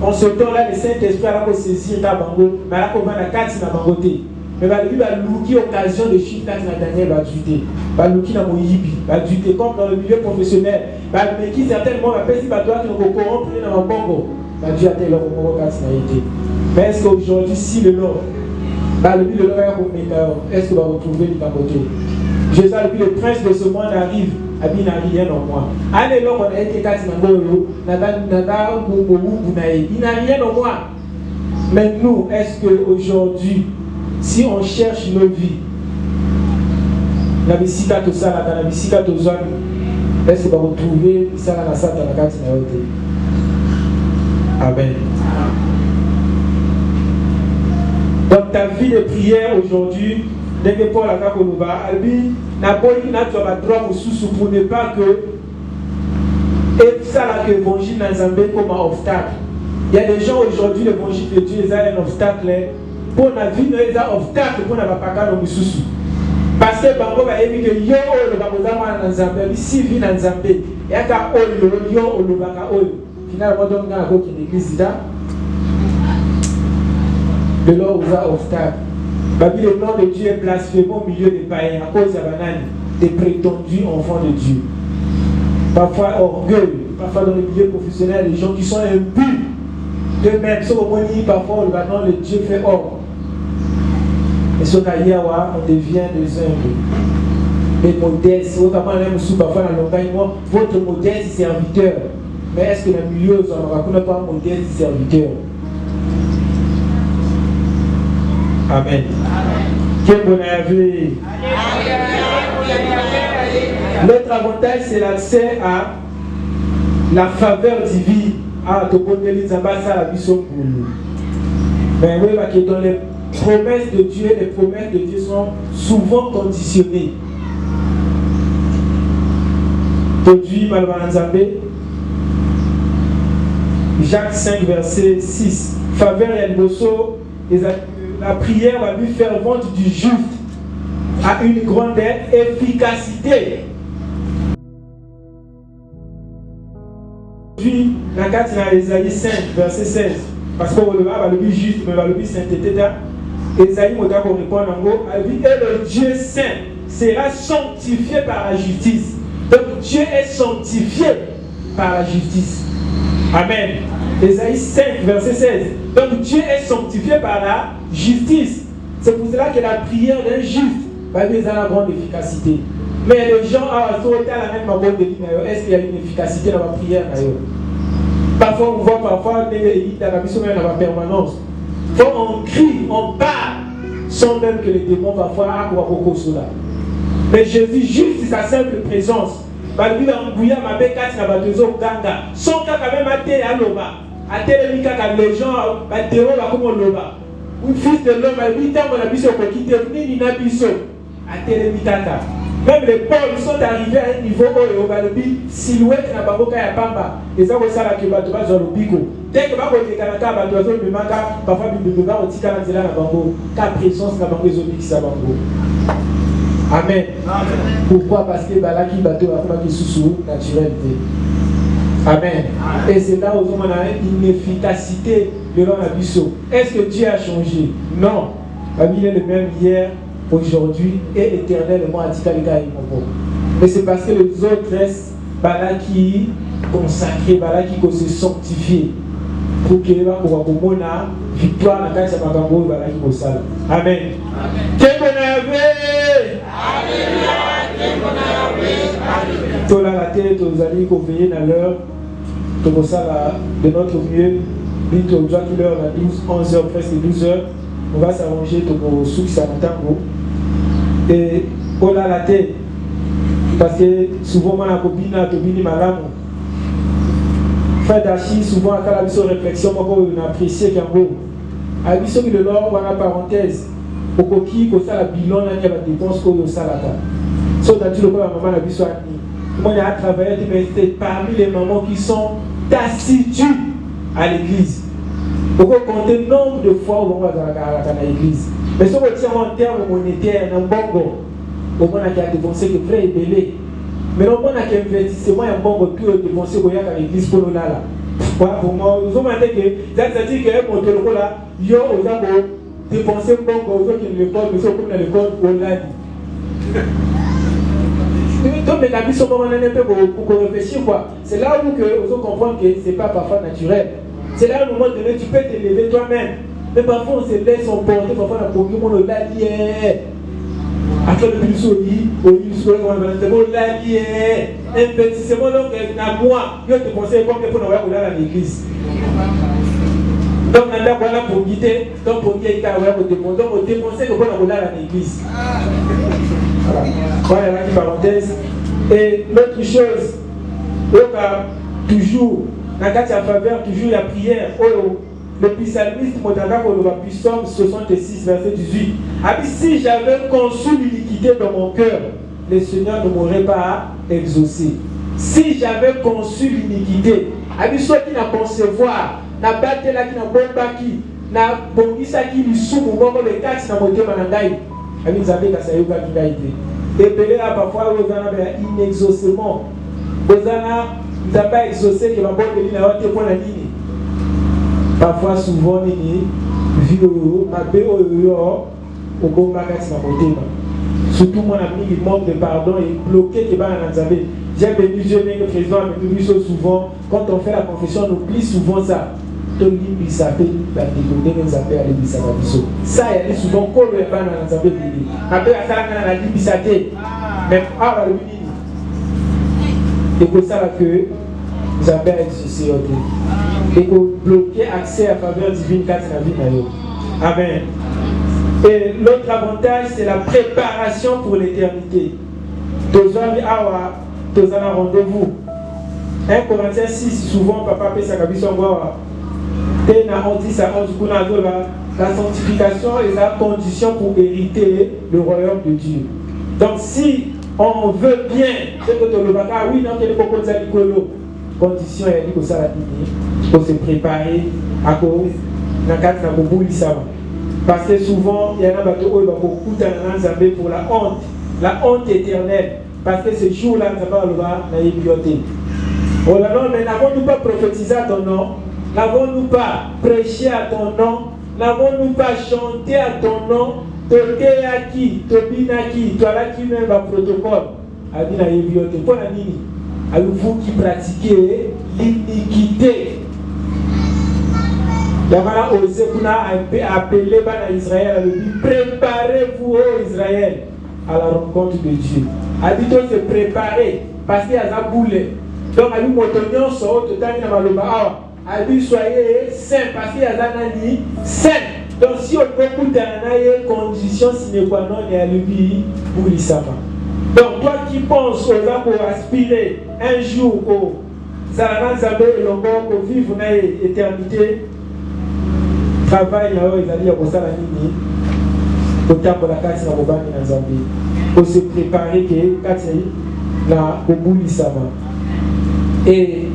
En ce temps-là, le Saint-Esprit a saisi Tabango, mais il a commencé à 4 Nabangoté. Mais il a eu occasion de chiffre Daniel va ajouter. Valouki n'a moyibi, va ajouter comme dans le milieu professionnel. Mais qui certainement va faire si toi qui nous corrompre dans le Congo. Va Dieu a tel leur mais est-ce qu'aujourd'hui, si le Lord est-ce que va retrouver le côté? Jésus a dit le prince de ce monde arrive, il n'a rien en moi. Allez, là, on a été il n'a rien en moi. Mais nous, est-ce qu'aujourd'hui, si on cherche nos vies, la bisika tout ça, la bisika tout ça, est-ce qu'on va retrouver ça dans la salle de la carte? Amen. Donc ta vie de prière aujourd'hui, dès que Paul a dit Albi, n'a pas eu droit pour ne pas que et ça là que l'évangile dans Zambé comme un obstacle. Il y a des gens aujourd'hui, l'évangile de Dieu est un obstacle pour la vie, il y a un obstacle pour ne pas faire le sous. Parce que Bango va dire que yo le Bangozama dans Zambé, si vit dans Zambé, et à ka yo le baka finalement donc dans l'église là. De l'or aux obstacles. Le nom de Dieu est blasphémé au milieu des païens à cause des prétendus enfants de Dieu. Parfois orgueil, parfois dans le milieu professionnel, les gens qui sont impurs d'eux-mêmes, sauf au moins parfois le Dieu fait or. Et ce qu'ailleurs, on devient des humbles. Mais modestes, parfois votre modeste serviteur. Mais est-ce que dans le milieu, on ne connaît pas modeste serviteur? Amen. Quel bon avis. L'autre avantage, c'est l'accès à la faveur divine. Ah, tu peux te dire ça la mission pour nous. Mais oui, parce que dans les promesses de Dieu, les promesses de Dieu sont souvent conditionnées. Aujourd'hui, Jacques 5, verset 6. Faveur et Bosso, la prière va lui faire vente du juste à une grande efficacité. Aujourd'hui, la carte dans Ésaïe 5, verset 16. Parce qu'on va le but juste, mais le but sainteté. Ésaïe m'a répondre en gros, et le Dieu saint sera sanctifié par la justice. Donc Dieu est sanctifié par la justice. Amen. Ésaïe 5, verset 16. Donc Dieu est sanctifié par la justice. C'est pour cela que la prière d'un juste va avoir une grande efficacité. Mais les gens sont à la même bonne de est-ce qu'il y a une efficacité dans la prière d'ailleurs? Parfois on voit dans la mission dans la permanence. On crie, on parle, sans même que les démons parfois beaucoup cela. Mais Jésus, juste sa simple présence, sans qu'à même les gens, le fils de l'homme a dit même les pauvres sont arrivés à un niveau où le silhouette n'a pas beaucoup à pamba. Et ça, c'est ça que tu vas dans le pico. Dès que tu vas au Canada, tu vas au Mimaka, parfois tu vas au Tikanazela na bango, ta présence na bango les autres qui sa bango. Amen. Pourquoi? Parce que balaki bateau a pas qui sous naturalité. Amen. Et c'est là où on a une efficacité de l'homme. Est-ce que Dieu a changé? Non. La Bible est le même hier, aujourd'hui et éternellement. Mais c'est parce que les autres restent balaki consacrés, balaki se sanctifier pour que les gens puissent victoire dans la case de Magambo et balaki kosala. Amen. Quel bon avait. Tout là la tête, aux amis qu'on veille dans l'heure, tout ça de notre mieux. Vite au jour qu'il heure à 12, 11 heures, presque 12 heures, on va s'arranger pour succès à Matango. Et on a la tête. Parce que souvent, on a copine, on a madame. Frère d'Achille, souvent, à la mission réflexion, on a apprécié qu'un mot. À la mission de l'or, on a parenthèse. Au coquille, qu'on a la bilan, il y a des dépenses qu'on a salata. Sauf dans tout le monde, la maman a vu ça. Moi, il y a travaillé, mais c'est parmi les mamans qui sont assidues à l'église. On peut compter le nombre de fois où on va dans l'église. Mais si on retient en termes monétaires, un bongo, on a dépensé que frère est belé. Mais on a investissement un bongo qui a dépensé à l'église pour nous là. Pour moi, nous avons dit que c'est-à-dire que mon téléphone là, yo aux gens dépenser un bongo aux autres qui ne l'école, mais ceux qui ne l'école, on l'a dit. Donc, les amis sont un peu pour réfléchir quoi. C'est là où vous comprenez que ce n'est pas parfois naturel. C'est là où, au moment donné, tu peux t'élever toi-même. Mais parfois, on se laisse emporter, parfois, on a pour le l'allié. Après le plus solide, on l'allié. Investissement, donc, à moi, je te conseille comme il faut nous aller à l'église. Donc, on a voilà pour guider, donc pour guider, on dépenser que on aller à l'église. Voilà la petite parenthèse. Et l'autre chose, on a toujours, dans la faveur, toujours la prière. Le psalmiste Modana pour le Psalm 66, verset 18. A dit si j'avais conçu l'iniquité dans mon cœur, le Seigneur ne m'aurait pas exaucé. Si j'avais conçu l'iniquité, a dit soit qui n'a concevoir, n'a battu là qui n'a bon baki, n'a bongisa qui lui soumou, moment le taxi n'a monté manandaï. A dit Zabé Kassayuka qui a été. Et Pelé a parfois inexaucément. Bozana n'a pas exaucé que ma bonne ligne a été pour la ligne. Parfois, souvent, il vit au bon magasin à côté. Surtout, mon ami, il manque de pardon et bloqué qui va en Nzabé. J'ai béni Dieu, mais le président a béni souvent. Quand on fait la confession, on oublie souvent ça. tolimbisa pe bandeko ndenge nzambe alembisa biso. Ça il y a souvent kolo ya bana na nzambe bili ape asalanga na limbisa te mais awa lobi nini ekosala que nzambe aexauce yo te ekobloquer accès à faveur divine kati na vie na yo. Amen. Et l'autre avantage, c'est la préparation pour l'éternité. Tozami awa, tozana rendez-vous. 1 Corinthiens 6, souvent papa peut s'acabiso ngwa. Tena 10 à 11 kuna zola. La sanctification est la condition pour hériter le royaume de Dieu. Donc si on veut bien, c'est que tu le baka, oui, non, quel est le condition de condition est dit que ça la dîner, pour se préparer à cause d'un cadre d'un bout l'islam. Parce que souvent, il y en a beaucoup de pour la honte éternelle. Parce que ce jour-là, nous avons le droit d'être. Oh là là, mais n'avons-nous pas prophétisé à ton nom? N'avons-nous pas prêché à ton nom? N'avons-nous pas chanté à ton nom? Toteaki, Tobinaki, toi là qui même va protocole. Adina Yébiote. Pour la nini? À vous qui pratiquez l'iniquité. Il y a osé appeler Israël, préparez-vous ô Israël à la rencontre de Dieu. Habitons se préparer parce qu'il y a un boulet. Donc, à nous, montons sur le total de Maloba. Habitons soyez saints parce qu'il y a un saint. Donc, si on peut écouter une condition sine qua non et à lui pour l'Isama. Donc, toi qui penses aux gens pour aspirer un jour au Zalanan Zambé et l'Ongo pour vivre une éternité, travail là où ils allaient au Salanini, au temps de la carte na Bobani na Zambé, pour se préparer que carte na Bobu l'Isama. Et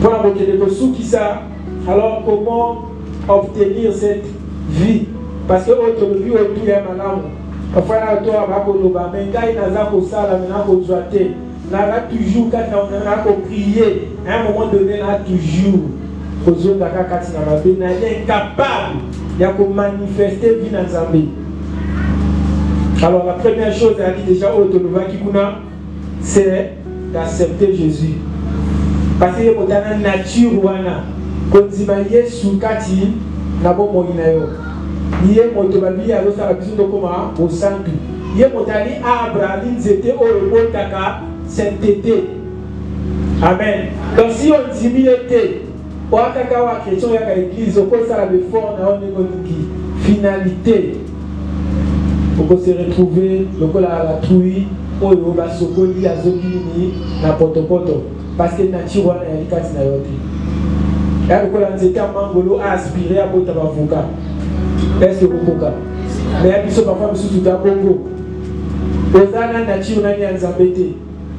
pour la beauté de sous qui ça, alors comment obtenir cette vie? Parce que autre vie autour il y a madame. Parfois là toi va pour le bas, mais quand il n'a pas pour ça là maintenant pour joiter, n'a toujours quand on a pour prier, à un moment donné là toujours aux autres d'accord quand il n'a pas bien, il est incapable de manifester vie dans Zambie. Alors la première chose elle dit déjà autre le qui kuna, c'est d'accepter Jésus. Parce que il y a une nature wana, quand il m'a dit sous kati na bon moinayo. Il y a moto babi à l'autre à la besoin de comment au sangu. Il y a motali Abraham c'était au repos taka sainteté. Amen. Donc si on diminue au ataka wa chrétien ya l'église au cause ça la fort na on est finalité. Pour se retrouver le la trouille au yoba sokoli azokini na potopoto parce que nature wana ya likati na yote. Ya le kola nzete mangolo a aspiré à bota avocat. Est-ce que vous pouvez? Mais il y a parfois des gens Congo. Aux années nature, on a un zambété.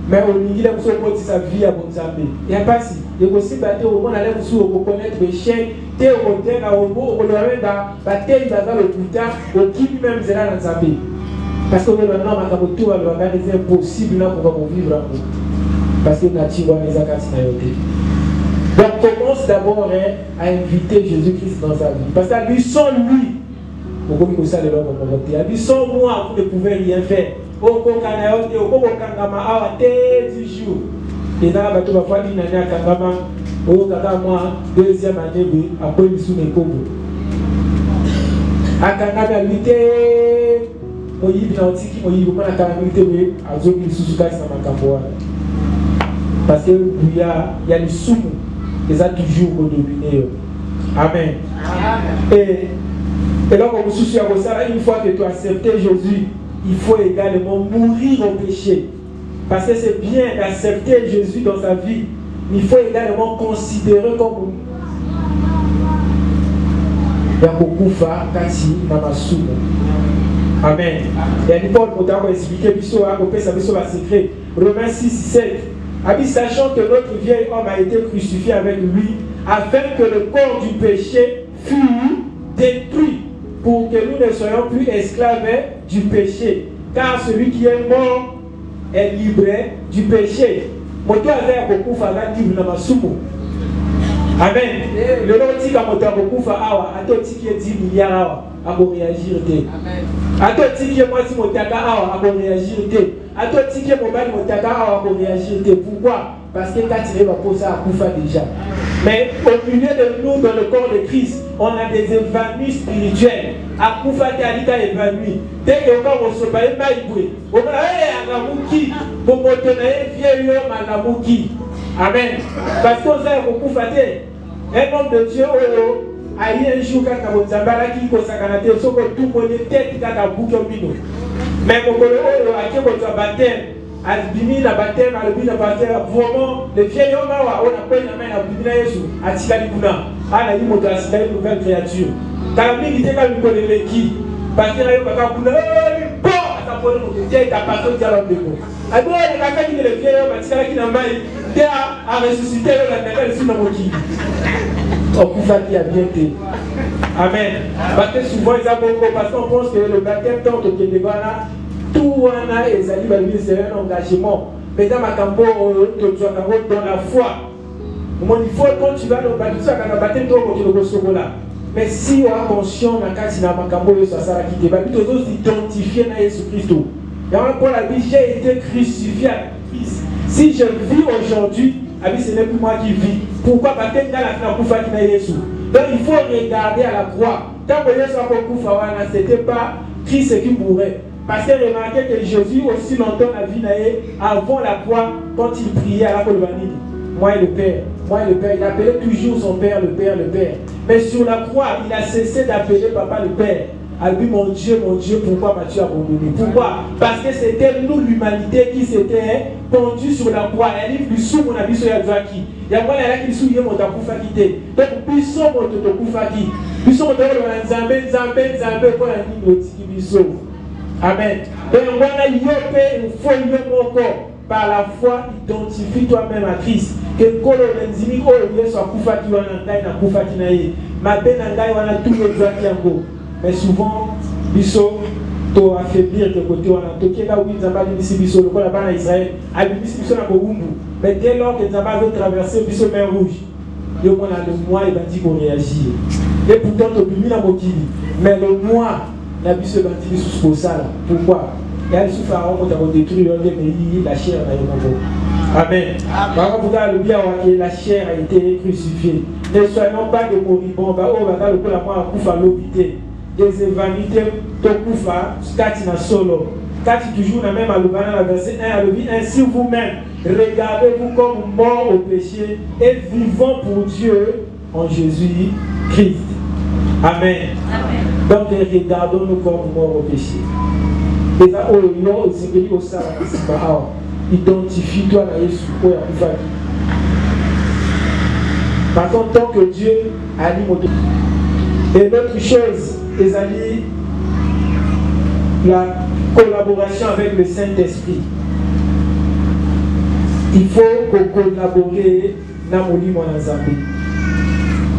Mais on dit que vous avez sa vie à bon zambé. Il n'y a pas si. Il y a aussi des gens qui ont reconnaître les chiens. Des gens qui ont le putain, qui même zéro dans zambé. Parce que maintenant, on a c'est impossible pour vivre. Parce que nature, on a des donc commence d'abord à inviter Jésus-Christ dans sa vie. Parce qu'à lui, sans lui, à lui, sans moi, vous ne pouvez rien faire. Au Kokanayote, au Kokangama, à tes 10 jours. Et là, tu vas faire une année à Kangama, au Kakama, deuxième année, après le sous les Kobo. À Kangama, lui, t'es. Moi, il y a un petit qui m'a dit que tu as dit parce qu'il y a les sous. Ils ont toujours dominé. Amen. Et donc, une fois que tu as accepté Jésus, il faut également mourir au péché. Parce que c'est bien d'accepter Jésus dans sa vie, mais il faut également considérer comme il y a beaucoup de Kati Namasumo. Amen. Et à l'époque, on a expliqué le secret. Romains 6, 7. Sachant que notre vieil homme a été crucifié avec lui, afin que le corps du péché fût détruit, pour que nous ne soyons plus esclaves du péché. Car celui qui est mort est libre du péché. Moto a beaucoup fait libre dans ma soupe. Amen. Le nom dit que moto a beaucoup fait awa, a tout qui est 10 milliards à réagir. Amen. A tout qui est moi si moto a réagir. A toi, tu es mobile, mon taga a réagi. Pourquoi? Parce que quand il va poser à Koufa déjà. Mais au milieu de nous, dans le corps de Christ, on a des évanouis spirituels. À Koufati Alika évanoui. Dès que on se bat, on va Alamuki, pour motonae, vieil homme Alamuki. Amen. Parce qu'on sait que Koufati, un homme de Dieu, a eu un jour quand on a dit que ça a été tout le monde tête quand on a bouqué au mino. Mais mon collègue a dit qu'on a baptême. Albini na baptême, albini na baptême, vraiment, le vieil homme, on a pris la main à Albini Jésus, à Tikalibuna, à la limite de la nouvelle créature. Quand il était là, il connaît qui, parce qu'il y a eu un bon, à sa bonne motivation, il a passé au dialogue de vous. Alors, il a fait que le vieil homme, à Tikalaki n'a pas été à ressusciter la nouvelle sur le motif. On peut dire bien été. Amen. Parce que souvent, ils ont beaucoup, parce qu'on pense que le baptême tente au Kédébana. Tout wana ezali balbi c'est un engagement. Mais dans ma campo dans la foi. Il faut quand tu vas au baptême, tu vas baptême toi quand tu le reçois là. Mais si on a conscience dans kasi na makambo yo ça sera quitté. Balbi tous identifier na Jésus Christ. Et on pour la vie j'ai été crucifié avec Christ. Si je vis aujourd'hui, ce n'est plus moi qui vis. Pourquoi parce que dans la fin pour faire na Jésus. Donc il faut regarder à la croix. Quand on est sur le coup c'était pas Christ qui mourait. Parce que remarquez que Jésus aussi longtemps la vie avant la croix, quand il priait à la Colvanide, moi et le Père, il appelait toujours son Père, le Père, le Père. Mais sur la croix, il a cessé d'appeler Papa le Père. Il a dit mon Dieu, pourquoi m'as-tu abandonné? Pourquoi? Parce que c'était nous, l'humanité, qui s'était pendue sur la croix. Elle dit, plus sous mon avis sur Yadjaki. Il y a moi là qui sous mon takufa quitté. Donc, plus sous mon takufa qui. Plus sous mon Zambé, pour la ligne qui sauve. Amen. Donc, on a il faut mon corps. Par la foi, identifie toi-même à Christ. Que Kolo Nenzimi, oh, il soit Koufa qui va na Koufa qui naïe. Ma benangai, on a tout le droit qui en. Mais souvent, biso, to affaiblir de côté, on a toqué là où ils ont pas dit biso, le là-bas en Israël, a dit biso na Bogumbu. Mais dès lors qu'ils ont pas traversé biso mer rouge, il y a le mois, il va dire qu'on réagit. Et pourtant, tu as mis la moquille. Mais le mois, la biso va dire sous pour ça. Pourquoi? Il y a des pharaons qui ont détruit leur pays, la chair n'a pas. Amen. Par contre, la chair a été crucifiée. Ne soyons pas de moribonds, des évanités, Tokufa, Katina Solo. Kati toujours la même à verset 1 à l'objet. Ainsi vous-même, regardez-vous comme morts au péché et vivants pour Dieu en Jésus-Christ. Amen. Donc regardons-nous comme morts au péché. Et là, identifie-toi à Jésus. Par contre, tant que Dieu anime autour. Et l'autre chose, la collaboration avec le Saint-Esprit. Il faut collaborer dans le monde.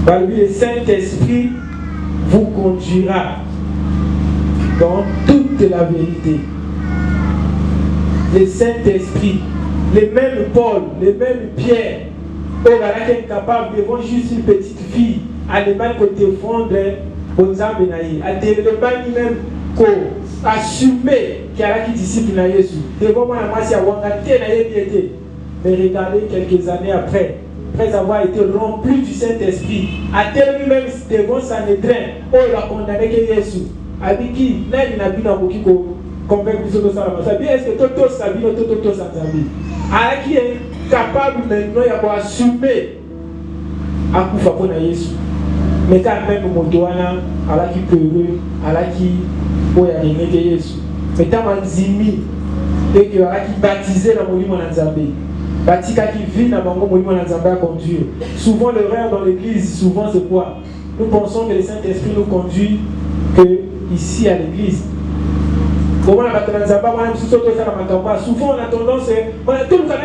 Le Saint-Esprit vous conduira dans toute la vérité. Le Saint-Esprit, les mêmes Paul, les mêmes Pierre, qui est capable devant juste une petite fille, à l'éman côté fondre, à l'éman même assumer qu'il y a qui disciple na Jésus. Devant moi, il y a mais regardez quelques années après avoir été rempli du Saint-Esprit, à tel lui-même devant Sanhédrin, il a condamné que Jésus. Avec qui n'a pas convaincre de ça. Est-ce que tout ça vit, tout ça à qui est capable maintenant d'assumer à Koufa pour Jésus. Mais quand même, mon douana, à la qui peut, à la qui peut y arriver Jésus. Mais tant manzimi et que à la qui baptisé dans mon livre en Zambie. Batika qui vit dans mon livre en Zambie à conduire. Souvent, l'erreur dans l'église, souvent, c'est quoi? Nous pensons que le Saint-Esprit nous conduit que ici à l'église. Souvent on a tendance, tout le monde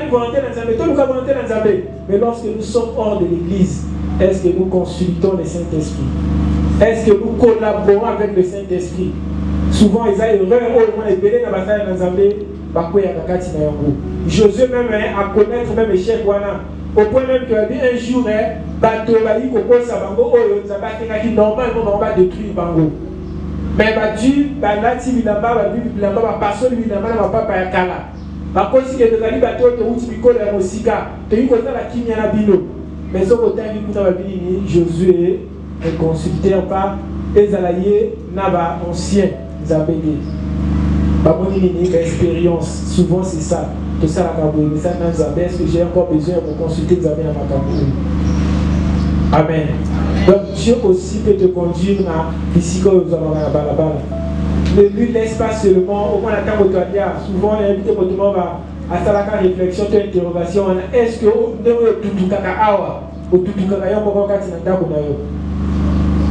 volonté dans Zambé, tout le monde volonté dans Zambé. Mais lorsque nous sommes hors de l'église, est-ce que nous consultons le Saint-Esprit? Est-ce que nous collaborons avec le Saint-Esprit? Souvent, ils ont erreur, ils ont belé dans la bataille dans Zambé, Josué même à connaître même échec, au point même qu'il a dit un jour, bateau, normalement, on va détruire Bango. Mais Dieu, là, si il n'a pas personne, il n'a pas Kala. Parce que si il y a des bateaux, tu as la Kimia Bino. mais ce côté qui nous a dit Josué est consulté par Ezalaïe Naba ancien Zabédé. L'expérience, souvent c'est ça. Tout ça la Kaboué, mais ça dans Zabé, est-ce que j'ai encore besoin de consulter Zabé dans ma Kaboué? Amen. Donc Dieu aussi peut te conduire à ici quand vous allez à la balabala. Ne lui laisse pas seulement, au moins la temps où tu as dit, souvent l'invité pour tout le monde va à la réflexion, tu as interrogation, est-ce que nous avons tout kaka awa, ou tout kaka yo moko kati na ndako na yo.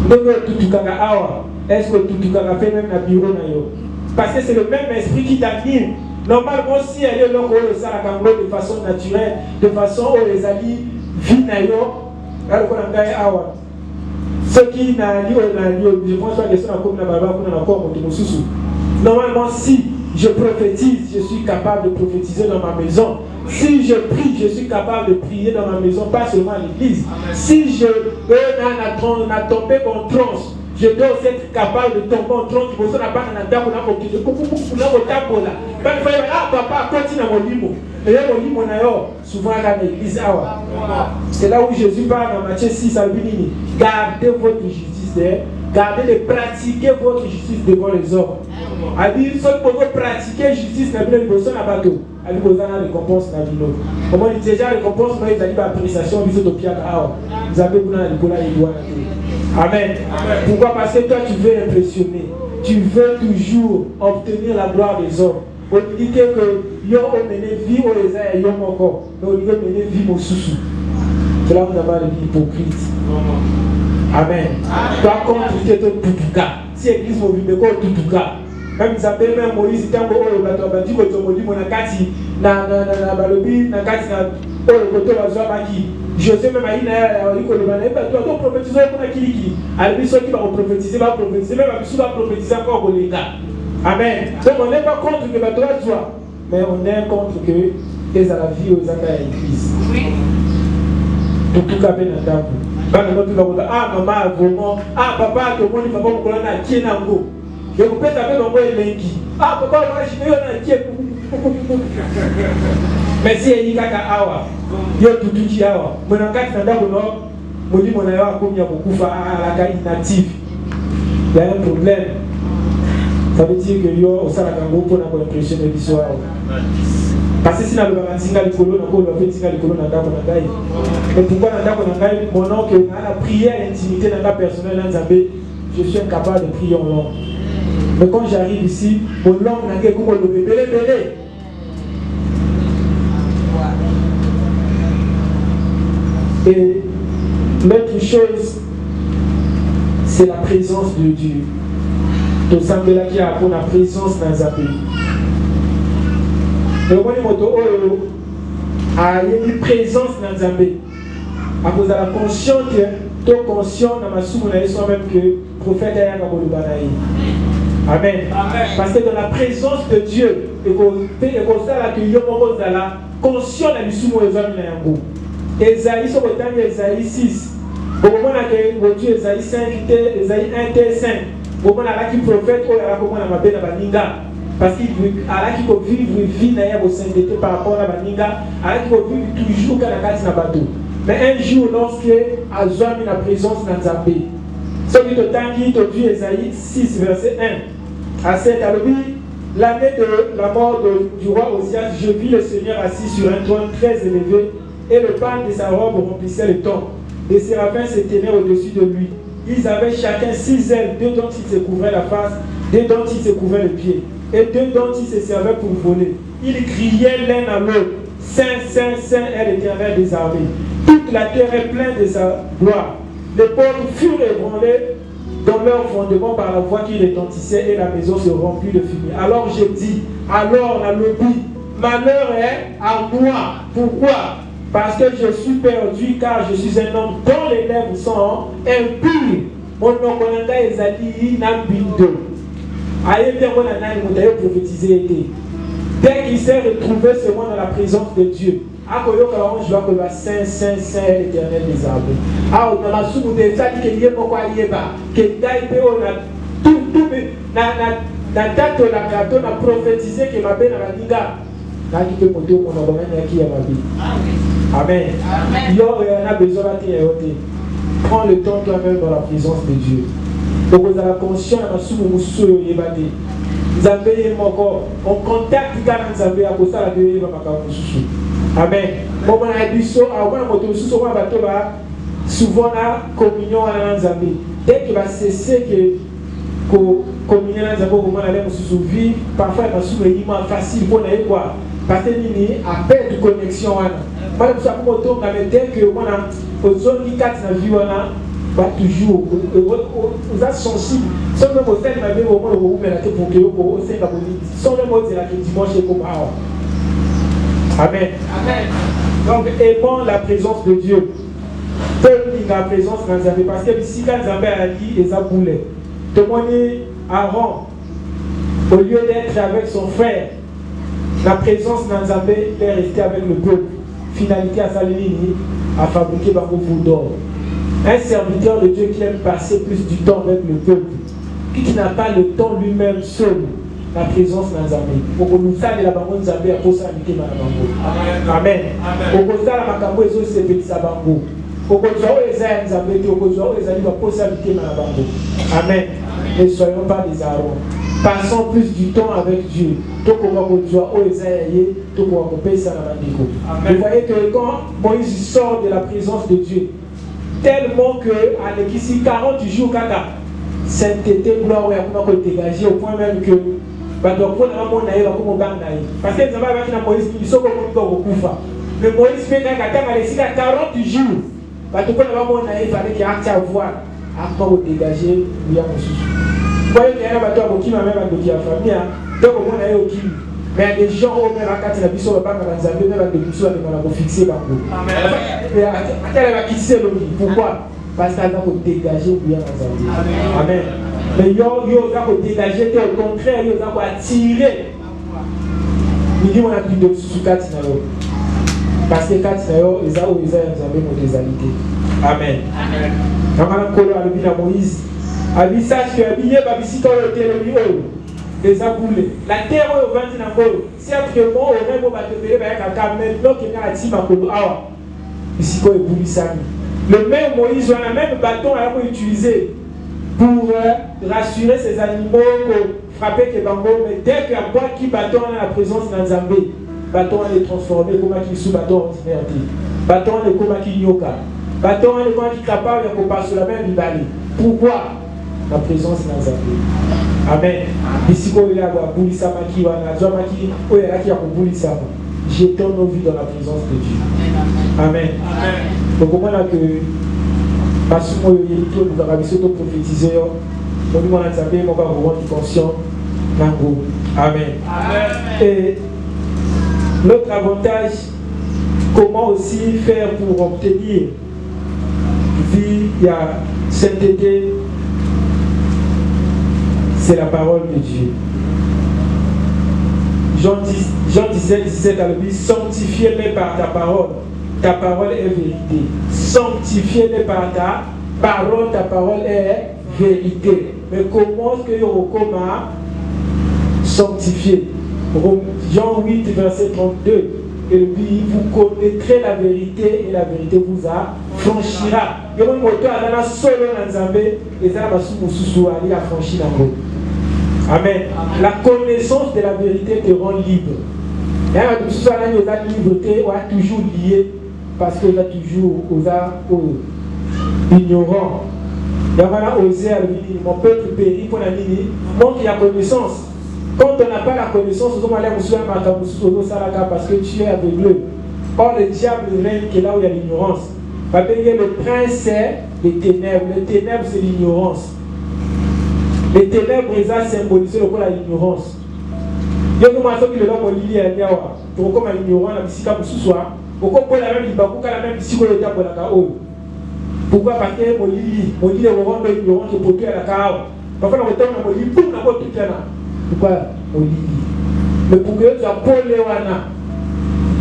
Nous avons tout kaka awa, est-ce que tout kaka fait même na bureau na yo. Parce que c'est le même esprit qui t'anime. Normalement, si elle est là, de façon naturelle, de façon où les alliés vivent na yo, ceux qui n'ont je pense que c'est normalement, si je prophétise, je suis capable de prophétiser dans ma maison. Si je prie, je suis capable de prier dans ma maison, pas seulement à l'église. Si je tombé en transe, je dois aussi être capable de tomber en transe. Souvent à l'église. C'est là où Jésus parle dans Matthieu 6 à 8. Gardez votre justice, gardez de pratiquer votre justice devant les hommes. A dit, ceux qui peuvent pratiquer justice, n'a pas de besoin à bateau. A dit, vous avez une récompense dans l'île. Comment il dit déjà récompense, mais il a dit l'appréciation, vous êtes au pied à vous avez besoin de l'école à Amen. Pourquoi? Parce que toi, tu veux impressionner. Tu veux toujours obtenir la gloire des hommes. On dit que yo mené vie au les yo encore. Mais on dit mené vie au sous. C'est là où on a parlé de l'hypocrite. Amen. Toi, comme tu es tout cas. Si l'église m'a vu, mais quoi tout cas. Même ils appellent même Moïse, il dit que bateau a dit que tu m'as dit mon akati na balobi na kati na le côté wa zwa baki. José même a dit que le banane pas toi prophétiser pour kiliki. Alors ceux qui vont prophétiser même ceux va prophétiser encore pour les gars. Amen. Donc on n'est pas contre que bateau soit, mais on est contre que les à la vie aux à l'église. Oui. Tout cas ben dans ah maman vraiment ah papa tout le monde il va pas me coller na kienango. Je vous pète avec mon élengi. Ah, papa, je vais en entier. Mais si il y a awa, il y a tout qui awa. Mon enquête n'a pas mon dit mon awa comme il y a beaucoup à la inactive. Il y a un problème. Ça veut dire que il y a au Salakango pour nous impressionner l'histoire. Parce que si nous avons un single écolo, nous avons fait un single écolo dans la Nagaï. Mais pourquoi dans la Nagaï, mon nom que la prière intimité dans la personnelle dans Zambé, je suis incapable de prier en langue. Mais quand j'arrive ici, mon langue n'a qu'à comme le bébé. Et l'autre chose, c'est la présence de Dieu. Tout ça, qui a pour la présence dans un pays. Le roi moto a une présence dans un pays. À cause de la conscience, tu es conscient dans ma soupe, on a soi-même que le prophète a eu Amen. Parce que dans la présence de Dieu, et qu'on ça là que yo moko zala conscient na bisumo ezami na yango. Esaïe so kotanga Esaïe 6. Bokomona que Dieu Esaïe 5 Esaïe 1:5. Bokomona la ki prophète o ala komona mabe na baninga parce qu'il ala ki ko vivre vie na ya bo sainteté par rapport à baninga, ala ki ko vivre toujours kana kati na bato. Mais un jour lorsque azami na présence na Nzambe. Ce qui te tangi, te dit Esaïe 6, verset 1. À cette l'année de la mort du roi Osias, je vis le Seigneur assis sur un trône très élevé, et le pan de sa robe remplissait le temple. Les séraphins se tenaient au-dessus de lui. Ils avaient chacun 6 ailes, 2 dont ils se couvraient la face, 2 dont ils se couvraient le pied, et 2 dont ils se servaient pour voler. Ils criaient l'un à l'autre, Saint, Saint, Saint est l'Éternel des armées. Toute la terre est pleine de sa gloire. Les pauvres furent ébranlés dans leur fondement par la voix qui retentissait et la maison se remplit de fumée. Alors je dis, alors la lobby, malheur est à moi. Pourquoi? Parce que je suis perdu car je suis un homme dont les lèvres sont impures. Mon nom est Ezali Nambindo. Aïe, bien, on a prophétisé. Dès qu'il s'est retrouvé seulement dans la présence de Dieu, je dois que le Saint, Saint, Saint est l'Éternel des armées. Ah, on a souvent des gens qui disent que tout, na date la on a prophétisé que ma belle a dit qui peut monter mon abonnement qui est ma vie. Amen. Il y a besoin de prends le temps toi-même dans la présence de Dieu. Donc vous avez conscience de ce que vous avez. Vous avez encore en contact avec Nzambe à cause de la vie de Amen. Bon, on a dit ça, souvent la communion à Nzambe. Dès qu'il va cesser que communion à Nzambe, on allait se vivre. Parfois, il y a facile pour nous quoi. Parce qu'il y a à peine de connexion. Moi, je suis dès que on a aux zones qui cassent la vie, on a toujours, vous êtes sensible. Sans même au sein de ma vie, au moment où vous mettez pour que vous au sein de la politique, sans même au sein de dimanche et comme Amen. Amen. Donc, aimons la présence de Dieu. Tenez la présence de Nzambe. Parce que ici, quand Nzambe a dit, et ça boulait. Témoignez Aaron, au lieu d'être avec son frère, la présence de Nzambe est restée avec le peuple. Finalité à Salini, à fabriquer Bango d'or. Un serviteur de Dieu qui aime passer plus du temps avec le peuple, qui n'a pas le temps lui-même seul, la présence de Nzambe. Pour que nous sachions la Bango Nzambe à cause de la Bango. Amen. Pour que nous sachions la Bango et ce petit Bango. Pour que nous sachions Nzambe, pour que nous sachions la cause de la Bango. Amen. Ne soyons pas des Aaron. Passons plus du temps avec Dieu. Vous voyez que quand Moïse sort de la présence de Dieu, tellement que avec ici 40 jours, sainteté, gloire, on a dégagé au point même que parce que Moïse, il sort comme mais Moïse fait 40 jours. Parce que il fallait qu'il y ait à voir après dégager. Vous voyez qu'il y a un bateau qui m'a même dit à la famille, donc on a eu au Kim. Mais il y a des gens au même à 4 la sur le banc à Nzambe, même avec des missions à fixer Bango. Mais elle va quitter le lit. Pourquoi? Parce qu'elle va dégager bien Nzambe. Amen. Mais il y a dégager, au contraire, il y a attirer. Il dit on a plus de sous 4 parce que 4 ils ont Nzambe pour des alités. Amen. Quand on a collé à l'objet de Moïse, Abi sache que Abi yeba bisito le télémi les aboulés. La terre au 20 n'angolo. Certes que moi au même moment de faire avec un maintenant qu'il y a un team à Kolo Awa. Bisiko et Boulisami. Le même Moïse on a même bâton à utiliser pour rassurer ces animaux que frapper que Bango. Mais dès qu'il y a quoi qui bâton à la présence de Nzambe, bâton est transformé comme qui sous bâton ordinaire. Bâton est comme qui nyoka. Bâton est comme qui capable de passer la même libali. Pourquoi? La présence de Nzambe. Amen. Ici, il y a Boulisama qui va na Jamaki, il y a qui a Boulisama. Jetons nos vies dans la présence de Dieu. Amen. Donc, comment là que parce que nous avons surtout prophétisé, on nous a Nzambe, on va vous rendre conscient. Amen. Et l'autre avantage, comment aussi faire pour obtenir vie, il y a sainteté. C'est la parole de Dieu. Jean 17 a dit, sanctifie-les par ta parole est vérité. Sanctifie-les par ta parole est vérité. Mais comment est-ce que vous sanctifier? Jean 8, verset 32, et puis vous connaîtrez la vérité et la vérité vous affranchira. Et mon moto a solo Nzambe et ça va sous aller affranchir dans l'eau. Amen. La connaissance de la vérité te rend libre. Et à tout ça, la liberté est toujours liée parce que là toujours ignorant. Il y a osé à lui, mon peuple périt pour la ligne, manque la connaissance. Quand on n'a pas la connaissance, on va aller parce que tu es aveugleux. Or, le diable règne que là où il y a l'ignorance. Le prince, c'est les ténèbres. Les ténèbres, c'est l'ignorance. Les ténèbres, ils symbolisent l'ignorance. Il y a des gens qui ont dit qu'il y a pour l'ignorance, la musique pour ce soir. Pourquoi la même psychologie pour la KO? Pourquoi? Parce que mon lit est vraiment ignorant qui est pour la KO. Parfois, on retourne à mon lit, pour la tout là. Pourquoi mon lit? Mais pour que tu as Paul Léwana,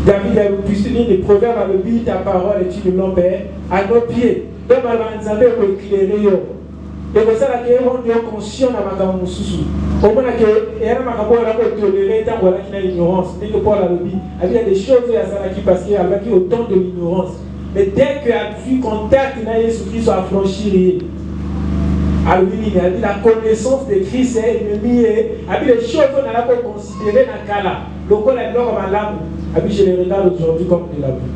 David a publié des proverbes à l'obéir ta parole et tu ne l'embêtes à nos pieds. Donc, on va nous éclairer. Et comme ça, on est conscient de ma sous. Au moins, il y a un toléré tant qu'il y a l'ignorance. Dès que Paul a dit, il y a des choses parce qu'il y a autant de l'ignorance. Mais dès qu'il a vu contact, il y a Jésus-Christ à franchir. Alors, il a dit la connaissance de Christ est ennemi. Il y a des choses qu'on a considérées dans le cas là. Donc, on a dit, je les regarde aujourd'hui comme de la vie.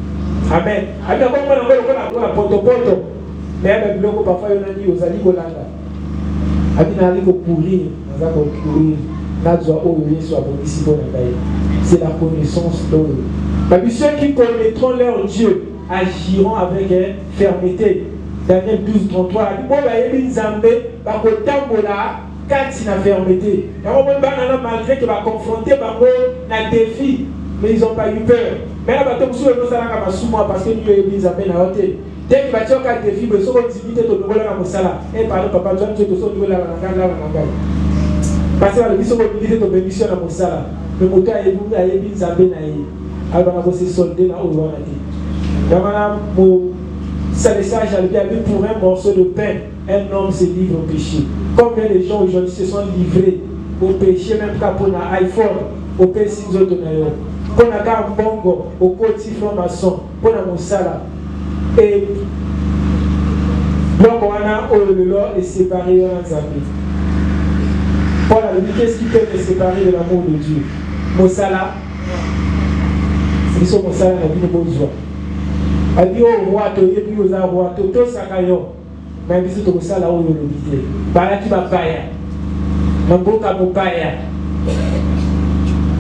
Amen. Il y a comme poto. Mais parfois, il y a dit aux alliés Golanda. C'est la connaissance d'eux. Ceux qui connaîtront leur Dieu agiront avec fermeté. Daniel 12, 33. Fermeté. Malgré qu'ils vont confronter un défi, mais ils n'ont pas eu peur. Mais là, parce que Dieu est mis à peine. Dès que tu as des défis, ils sont intimidés de nouveau là dans sala. Et pardon, papa, tu as tout nouveau là dans parce que ils sont intimidés de bénédiction dans sala. Le moto a été mis à peine. Alors, on va se solder là où on a dit. Dans ça message a dit pour un morceau de pain, un homme se livre au péché. Combien de gens aujourd'hui se sont livrés au péché, même quand on a iPhone, au péché de l'autre. Pour un bongo, au côté franc-maçon, pour un moussala. Et donc on a le est séparé en Zambie. Paul a dit qu'est-ce qui peut me séparer de l'amour de Dieu? Moussala. C'est ce Moussala n'a plus de besoin. Il dit au roi, tu es plus aux rois, tu es sakayo. Mais il dit que Moussala où il est. Par là qui va payer. Mamboka Mopaya.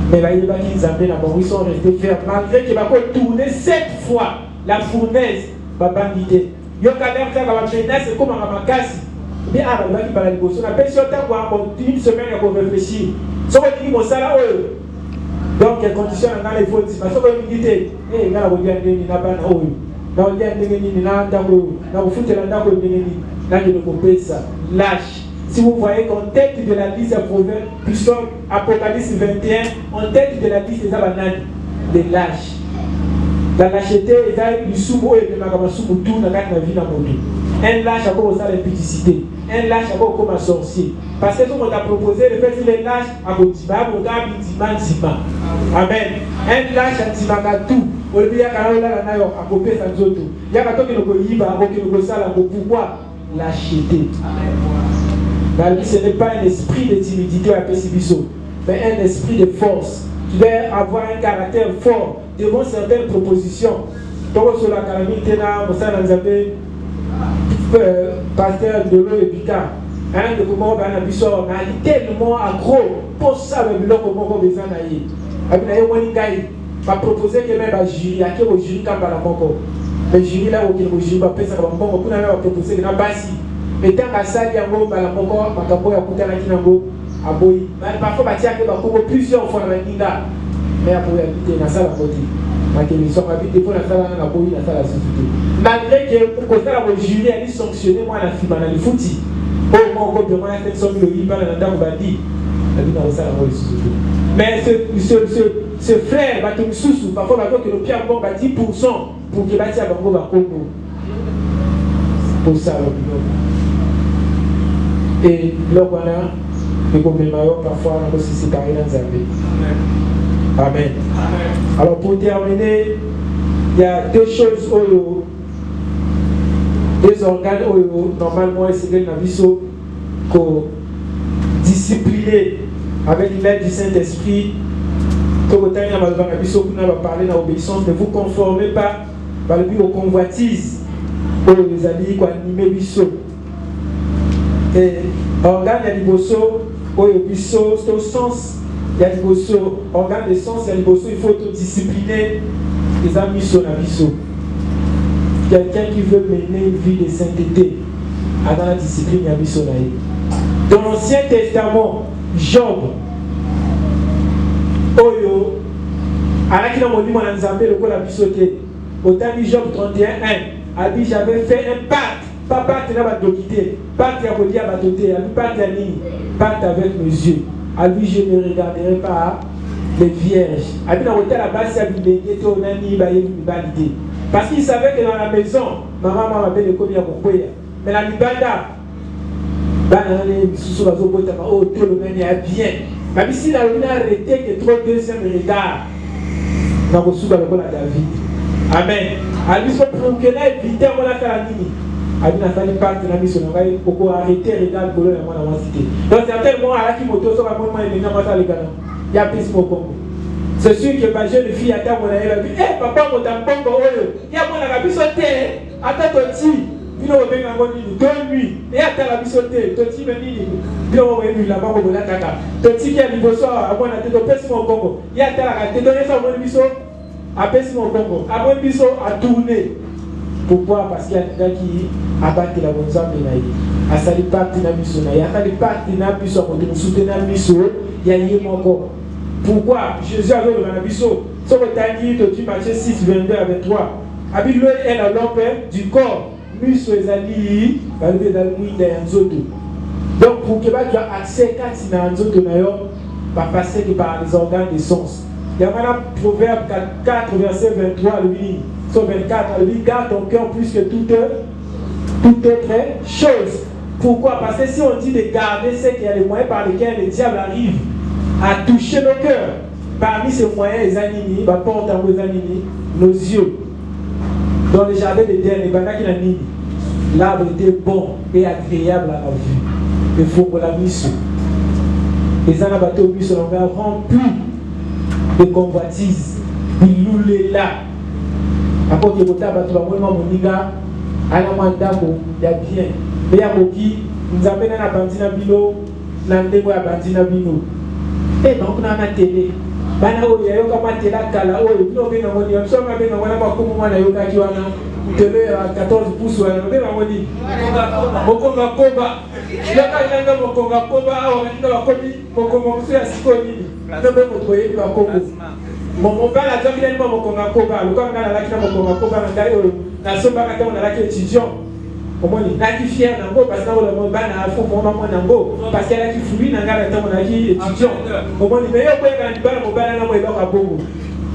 Mais là, il y a des Zambie là-bas, ils sont restés fermes. Malgré qu'il va tourner 7 fois la fournaise. Babangité. Yo kadem ça va jeunesse comme à ma casse. Bien à la qui va la liboso. La personne t'a quoi une semaine pour réfléchir. Ce qu'on dit mon salaire. Donc les conditions dans les faut dire parce que vous dites eh ngala bo bien ni na bana oyo. Na on bien ni na ndako na ufute na ndako ni na ndio kopesa. Lâche. Si vous voyez qu'en tête de la liste Proverbe, puisque Apocalypse 21, en tête de la liste des abananes, les lâches. La lâcheté est du sous-mot et de ma sous-moutou dans la vie dans mon dos. Un lâche a comme ça l'impudicité. Un lâche a comme un sorcier. Parce que tout le monde a proposé le fait qu'il est lâche à Botiba, Botiba, Amen. Un lâche a Timaka tout. Au lieu de dire qu'il y a un copé sans autre. Il y a un copé qui a un pourquoi lâcheté. Ce n'est pas un esprit de timidité à Pessibiso, mais un esprit de force. Tu dois avoir un caractère fort devant certaines propositions. Donc, sur la calamité, vous savez, pasteur de l'eau et Picard. Un de comment on a tellement accro pour ça, le bloc comment on besoin d'aller. Va proposer que même un jury, à qui au jury quand par la banque. Le jury là où il jury va payer ça comme bon, on a proposé que n'a pas si. Mais tant que ça, il y a un mot, la banque, ma capo a coûté la kinango, à boy. Mais parfois, il y a plusieurs fois la kinga. Mais après, il y a une salle à côté. Ils sont habités pour la salle à la boy, la salle à la société. Malgré que pour que ça, le jury a sanctionné moi la fille, dans le footy. Au moins, on peut moins faire son le riz, dans le temps, on va dire. La vie dans la salle à la société. Mais ce frère, bah, qui me sous, parfois, bah, que le pierre bon, bah, 10% pour qu'il bâtisse à Bango, bah, Congo. Pour ça, et là, voilà, les gouvernements, parfois, on peut se séparer dans un pays. Amen. Alors, pour terminer, il y a deux choses, deux organes, normalement, c'est que nous discipliner avec l'aide du Saint-Esprit. Comme vous avez parlé d'obéissance, ne vous conformez pas aux convoitises, aux alliés qui animent Bissot. Et organe il y a du bosso, c'est au sens, il y a du bosso, organe de sens, il y a du bosso, il faut discipliner les amis sur la bisso. Quelqu'un qui veut mener une vie de sainteté, dans la discipline, il y a bisso. Dans l'Ancien Testament, Job, Oyo, à qui n'a pas dit mon ensemble, le coup la bissoté, autant dit Job 31, a dit j'avais fait un pacte. Pas pacte n'a pas d'oquité, pacte à côté à batoté, à lui pacte à ligne, pacte avec mes yeux. À lui je ne regarderai pas les vierges. À lui dans l'hôtel à base, il y a du bégué, on a mis validé. Parce qu'il savait que dans la maison, maman m'a fait le commis à mon père. Mais la libanda, tout le monde est bien. Mais si la lune a arrêté que trop deuxième regard, on a reçu le David. Amen. Alors, il faut pour que là, éviter à la famille. Alors, il a fallu partir de la mission. On va arrêter de regarder pour le monde à la cité. Donc, certainement, à la qui moto, ça va moins les gars. Il y a plus de Congo. C'est sûr que ma jeune fille a dit, eh, papa, mon tampongo, il y a mon arabe sauté. Attends, toi, il a ouvert un bon lit, 2 nuits, et à la bisoté, Toti Menini, il a ouvert la banque de la Taka. Toti qui a dit bonsoir, à mon attaque, au mon Congo. Il a donné ça au bon biseau, à mon Congo, à mon biseau, à tourner. Pourquoi? Parce qu'il y a des gars qui abattent la bonne zone de Naï. À sa partie de la mission, il y a des parties de la mission, pour nous soutenir la mission, il y a eu encore. Pourquoi? Jésus a donné la mission. Sauf que tu as dit, Matthieu 6, 22 à 23. Habite l'eau est la lampe du corps. Donc pour que tu aies accès à passer par les organes de sens. Il y a un proverbe 4 verset 23 lui, sur 24, lui garde ton cœur plus que toute autre chose. Pourquoi? Parce que si on dit de garder, c'est qu'il y a les moyens par lesquels le diable arrive à toucher nos cœurs. Parmi ces moyens, les animés, porte à vos animés, nos yeux. Dans le jardin d'Éden, l'arbre était bon et agréable à la vue. Il faut que la mission. Les anabateaux mission sont remplis de convoitises. Ils louent là. Après que vous avez moninga, à la mandako, il y a bien. Mais il y a qui nous appellent à Bandina Bino, l'andémo à Bandina Bino. Et donc, on a la télé. Bana oyo yoka matela kala oyo bino bena ngoni yamsoma bena ngona makumu mwana yoka kiwana tele ya 14 pouces wana bena ngoni mokonga koba yoka inanga mokonga koba awa ndio bakomi mokonga musu ya sikoni ndio moto yebi bakongo mobala zambi ni mokonga koba luka ngana laki na mokonga koba na ngai oyo na somba kata na laki étudiant omoni naki fier nango parce que le bana afo moma nango parce qu'elle a qui fui na ngala tango na ki étudiant omoni mais yo ko ngana bana mobala na mo eba bongo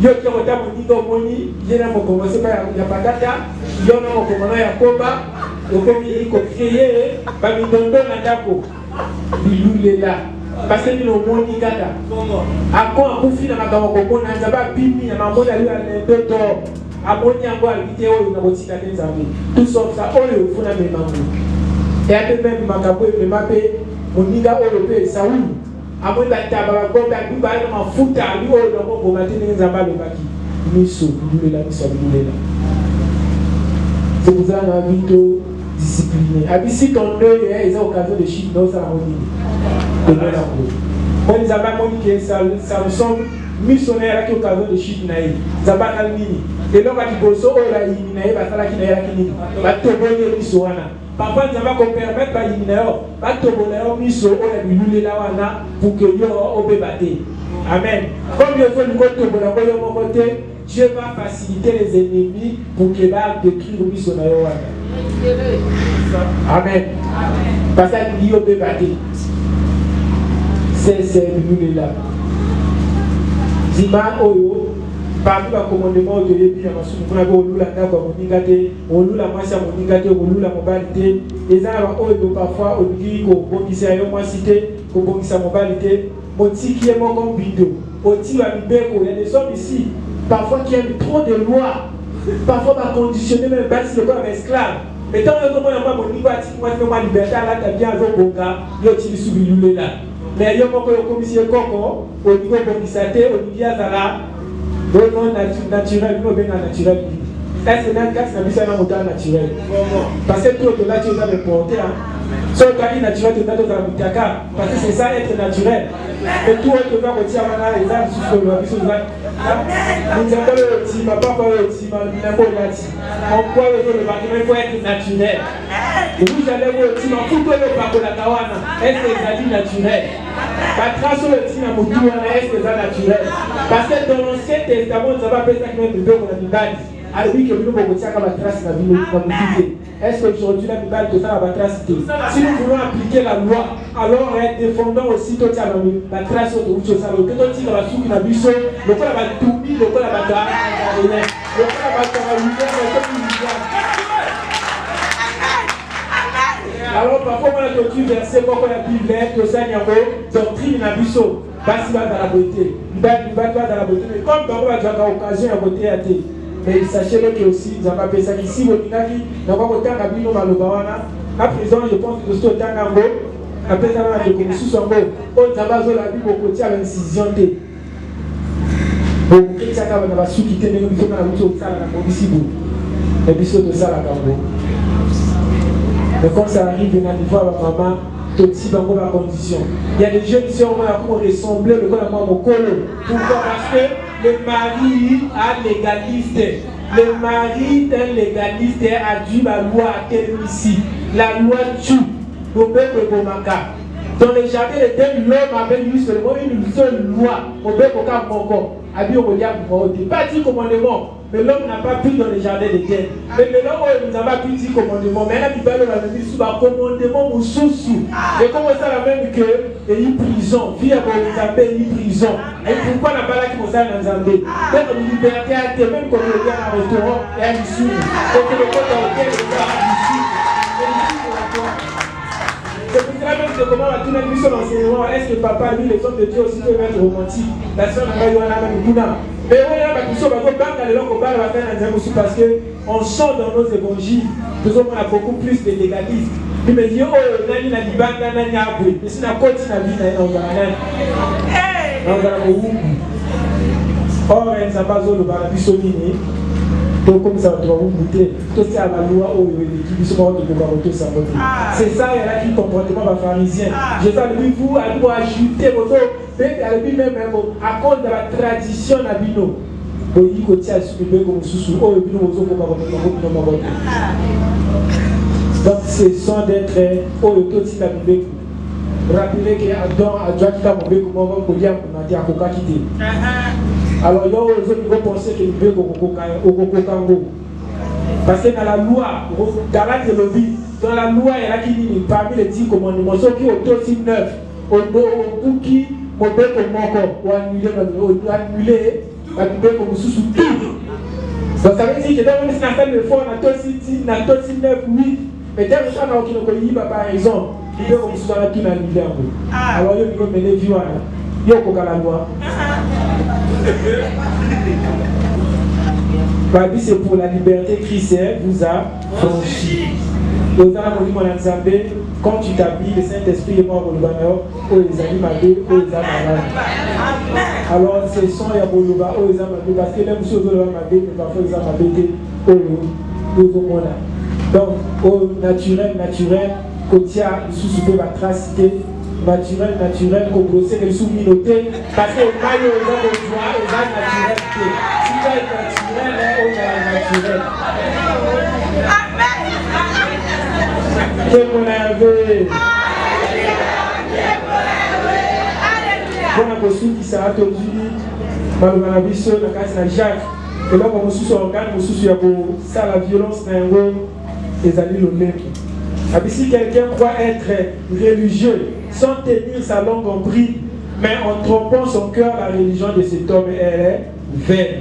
yo ki ko tamo ningo omoni yena mo commencer pa ya pakata yo na mo komona ya koba okomi ko créer ba mi ndondo na ndako bilulela parce que nous omoni kata ako akufi na makamo komona nzaba bimi na mamona lui a ndoto amoni yango alibite oyo na botika te nzambe tout sauf ça oyo ofuna memango et ape même makambo emema mpe moninga oyo mpe Saulu amoni bataba bagombe abiba na mafuta ali oyo nango mboma te ndenge nzambe alobaki miso bilulela miso bilulela c'est pour ça na vito discipliné abisi ton œil eza occasion de chiffre dans sa monini de nango bon nzambe amoni ke ça ressemble missionnaire qui occasion de chiffre naï nzambe nini et donc à Liboso, on a éliminé, on a éliminé, on a éliminé, on a parfois, nous avons permettre à éliminer, on a éliminé pour que nous obébaté. Amen. Comme il faut nous côté, Dieu va faciliter les ennemis pour qu'ils va détruire le missionnaire. Amen. Parce qu'il y a obébaté. C'est lui là. Zima Oyo. Parmi les commandements de l'Église, on a olula ndako moningate, olula mwasi moningate, olula mobilité. Les gens parfois olingi ko bongisa yo mwasité, ko bongisa mobilité. Motiki est mon comme vidéo. Oti wa bibeko, il y a des hommes ici parfois qui aiment trop de lois. Parfois pas conditionner même basi le comme esclave. Mais tant que moi pas moningo ati moi ma liberté là ta bien zo bonga, yo ti subilule là. Mais yo moko yo commission koko, olingo bongisa te, olingi azala non naturel, nous bien naturel. Est-ce que dans le cas c'est un moteur naturel? Parce que tout là tu vas me porter. Si tu as naturel, tu vas te faire parce que c'est ça être naturel. Et tout tu vas retirer les armes sur le vie. Nous avons le petit, papa le petit, on croit que le bâtiment il faut être naturel. Et vous allez voir le petit, on fout le papo la kawana. Est-ce que c'est naturel? La trace le petit na mutu est-ce que c'est naturel? Parce que dans l'Ancien Testament, nous avons appelé ça qui même le pour la Bible. Alors oui, que nous pouvons tirer la trace dans la Bible. Est-ce qu'aujourd'hui la Bible te fait la trace? Si nous voulons appliquer la loi, alors défendons aussi la trace de l'autre chose. Que toi tu vas souffrir la biche, le quoi la tourner, le quoi la bagarre, le quoi la bagarre, Alors parfois on a d'autres versets pour la Bible, tout ça il y a doctrine na biso, basi va dans la beauté, va dans la beauté. Mais comme on va avoir l'occasion à beauté à thé. Mais sachez-le que aussi nous avons appelé ça ici au Minaki, nous avons autant à Bino Malobawana. À présent je pense que c'est autant à Ngo. Après ça on a des commissions sur Ngo. On a besoin de la Bible au côté à l'incision T. Bon, qu'est-ce que ça va se quitter nous sommes dans la route au Sala la commission. Et puis sur de ça la Gambo. Mais comme ça arrive, il y a des fois maman, tout petit bango ma condition. Il y a des jeunes qui ont ressemblé le corps à mon colo. Pourquoi? Parce que le mari a légaliste. Le mari d'un légaliste a dû la loi à quel ici. La loi tue. Au peuple Bomaka. Dans les jardins d'Éden, l'homme avait lui seulement une seule loi. Au peuple Bomaka. Pas 10 commandements. Mais l'homme n'a pas pu dans les jardins d'Éden. Mais maintenant, nous n'avons plus 10 commandements. Mais là, il va venir sous un commandement ou sous. Et comment ça la même que une prison. Vie à Zambé, une prison. Et pourquoi la balade qui nous a dans Zambé? Peut-être une liberté à terre, même quand on vient à un restaurant et à l'issue. Donc le côté auquel on va à l'issue. C'est pour cela même que comment on a tout notre mission d'enseignement. Est-ce que papa, lui, les hommes de Dieu aussi peuvent être romantiques? La sœur n'a pas eu un âme de Kuna. Mais oui, là, parce qu'on sent dans nos évangiles, nous avons beaucoup plus de légalisme. Il me dit, oh, nani na libanga nani abwe. Mais si na koti na vie na ina or, il n'y a pas de barabisonini. Donc, comme ça, on doit vous goûter. Tout ça, la loi, c'est ça, il y a qui comportement pharisien. Je sais, vous, elle doit ajouter votre. Elle même à cause de la tradition nabino. Donc ce sont des traits rappelez que Adam a déjà quitté mon béco pour dire qu'on a coca quitté. Alors il y a des autres qui vont penser que le béco au Congo. Parce que dans la loi, dans la loi, il y a qui dit parmi les 10 commandements, ceux qui ont aussi 9, au qui ou annuler la Bible comme sous tout. Donc ça veut dire que dans le système de fond, on a aussi 9, 8. Mais dès que ça, on a aucune colline, par exemple, il peut comme sous la tout annuler un peu. Alors il faut mener vieux. Il y a la loi. La vie c'est pour la liberté, Christ vous a franchi. Quand tu t'habilles, le Saint-Esprit est mort au Libanais, où les animaux, où les animaux. Alors, ce sont les Boloba, où les animaux, parce que même si on veut les parfois les animaux, au monde. Donc, au naturel, Kotia, le sous-souper va traciter, naturel, qu'on brosse les sous-minotés, parce que le maillot, les hommes de joie, les hommes naturels. Si tu es naturel, on est naturel. Que mon ave. Bon, après qui s'est attendu, Malomanabiso, la casse à Jacques, et là, on se organe, on se ça la violence d'un homme, et ça dit le mec. Si quelqu'un croit être religieux, sans tenir sa langue en bride, mais en trompant son cœur, la religion de cet homme, elle est vaine.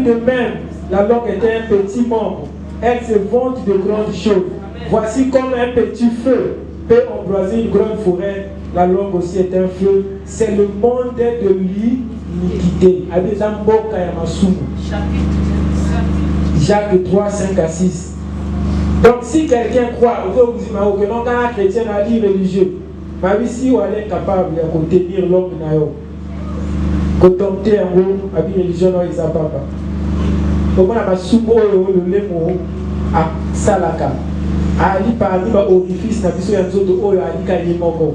De même, la langue était un petit membre, elle se vante de grandes choses. Voici comme un petit feu peut embraser une grande forêt, la langue aussi est un feu. C'est le monde de l'iniquité. Jacques 3, 5 à 6. Donc si quelqu'un croit, que non, quand un chrétien a dit religieux, mais si on est capable de contenir l'homme, contempler un mot, la religion, non, il ne sait pas. Donc on a le lémo à Salaka. Ali parmi l'orifice na biso ya nzoto oyo alika yemoko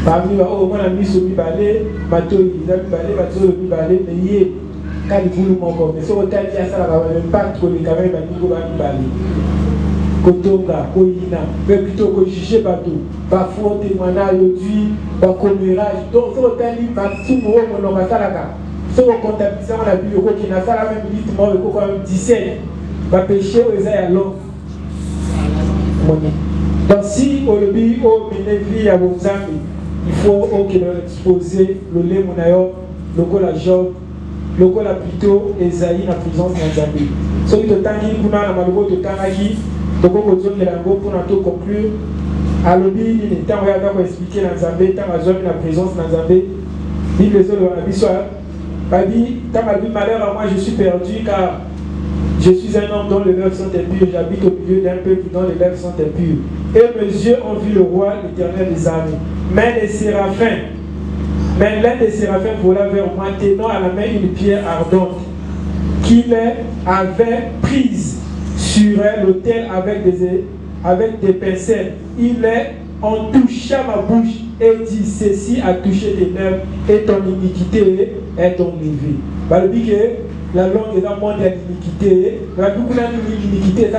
parmi o mona miso mibale bato iza mibale bato mibale meye kali bulu moko mais so otali ya sala ba impact ko lika ba ningo ba mibale kotonga koyina mais plutôt ko juger bato ba faux témoignage aujourd'hui ba commérage donc so otali ba sumo o mono masalaka so comptabiliser on a vu ko kina sala même rythme ko ko 17 ba péché o eza ya l'homme. Donc si au lobby au bénéfice à vos amis, il faut exposer le lait monayo, le cola job, le cola plutôt Esaïe la présence de Zambie. Ce qui te tangi kuna na malubo te tangi Donc, on va conclure. Alors, il est temps de expliquer dans Zambé, tant à la présence dans Zambé. Il les autres, on a dit ça. Tant à malheur à moi, je suis perdu car je suis un homme dont les lèvres sont impures. J'habite au milieu d'un peuple dont les lèvres sont impures. Et mes yeux ont vu le roi, l'Éternel des armées. Mais les séraphins, mais l'un des séraphins vola vers moi, tenant à la main une pierre ardente qu'il avait prise sur l'autel avec des pincettes. Il en toucha ma bouche et dit, ceci a touché tes lèvres et ton iniquité est enlevée. Bah, dit que la langue est dans le monde de l'iniquité, l'iniquité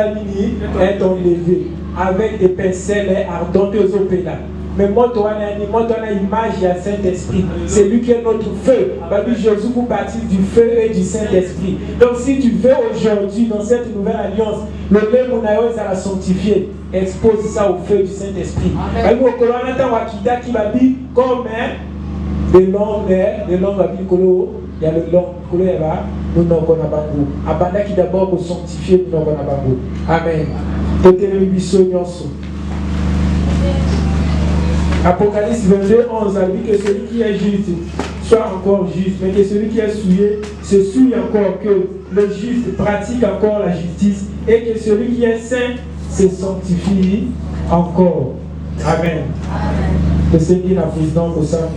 est enlevée avec des pincettes ardentes aux opéras. Mais moi, tu as une image, il y a Saint-Esprit. C'est lui qui est notre feu. Jésus vous baptise du feu et du Saint-Esprit. Donc, si tu veux aujourd'hui, dans cette nouvelle alliance, le lait monaïos à la sanctifier, expose ça au feu du Saint-Esprit. Comme des langues, il y a le langue, nous n'avons pas bango. Abanda qui d'abord pour sanctifier, nous n'avons pas bango. Amen. Apocalypse 22, 11 a dit que celui qui est juste soit encore juste, mais que celui qui est souillé se souille encore, que le juste pratique encore la justice et que celui qui est saint se sanctifie encore. Amen. Que c'est qui la présidente pour ça.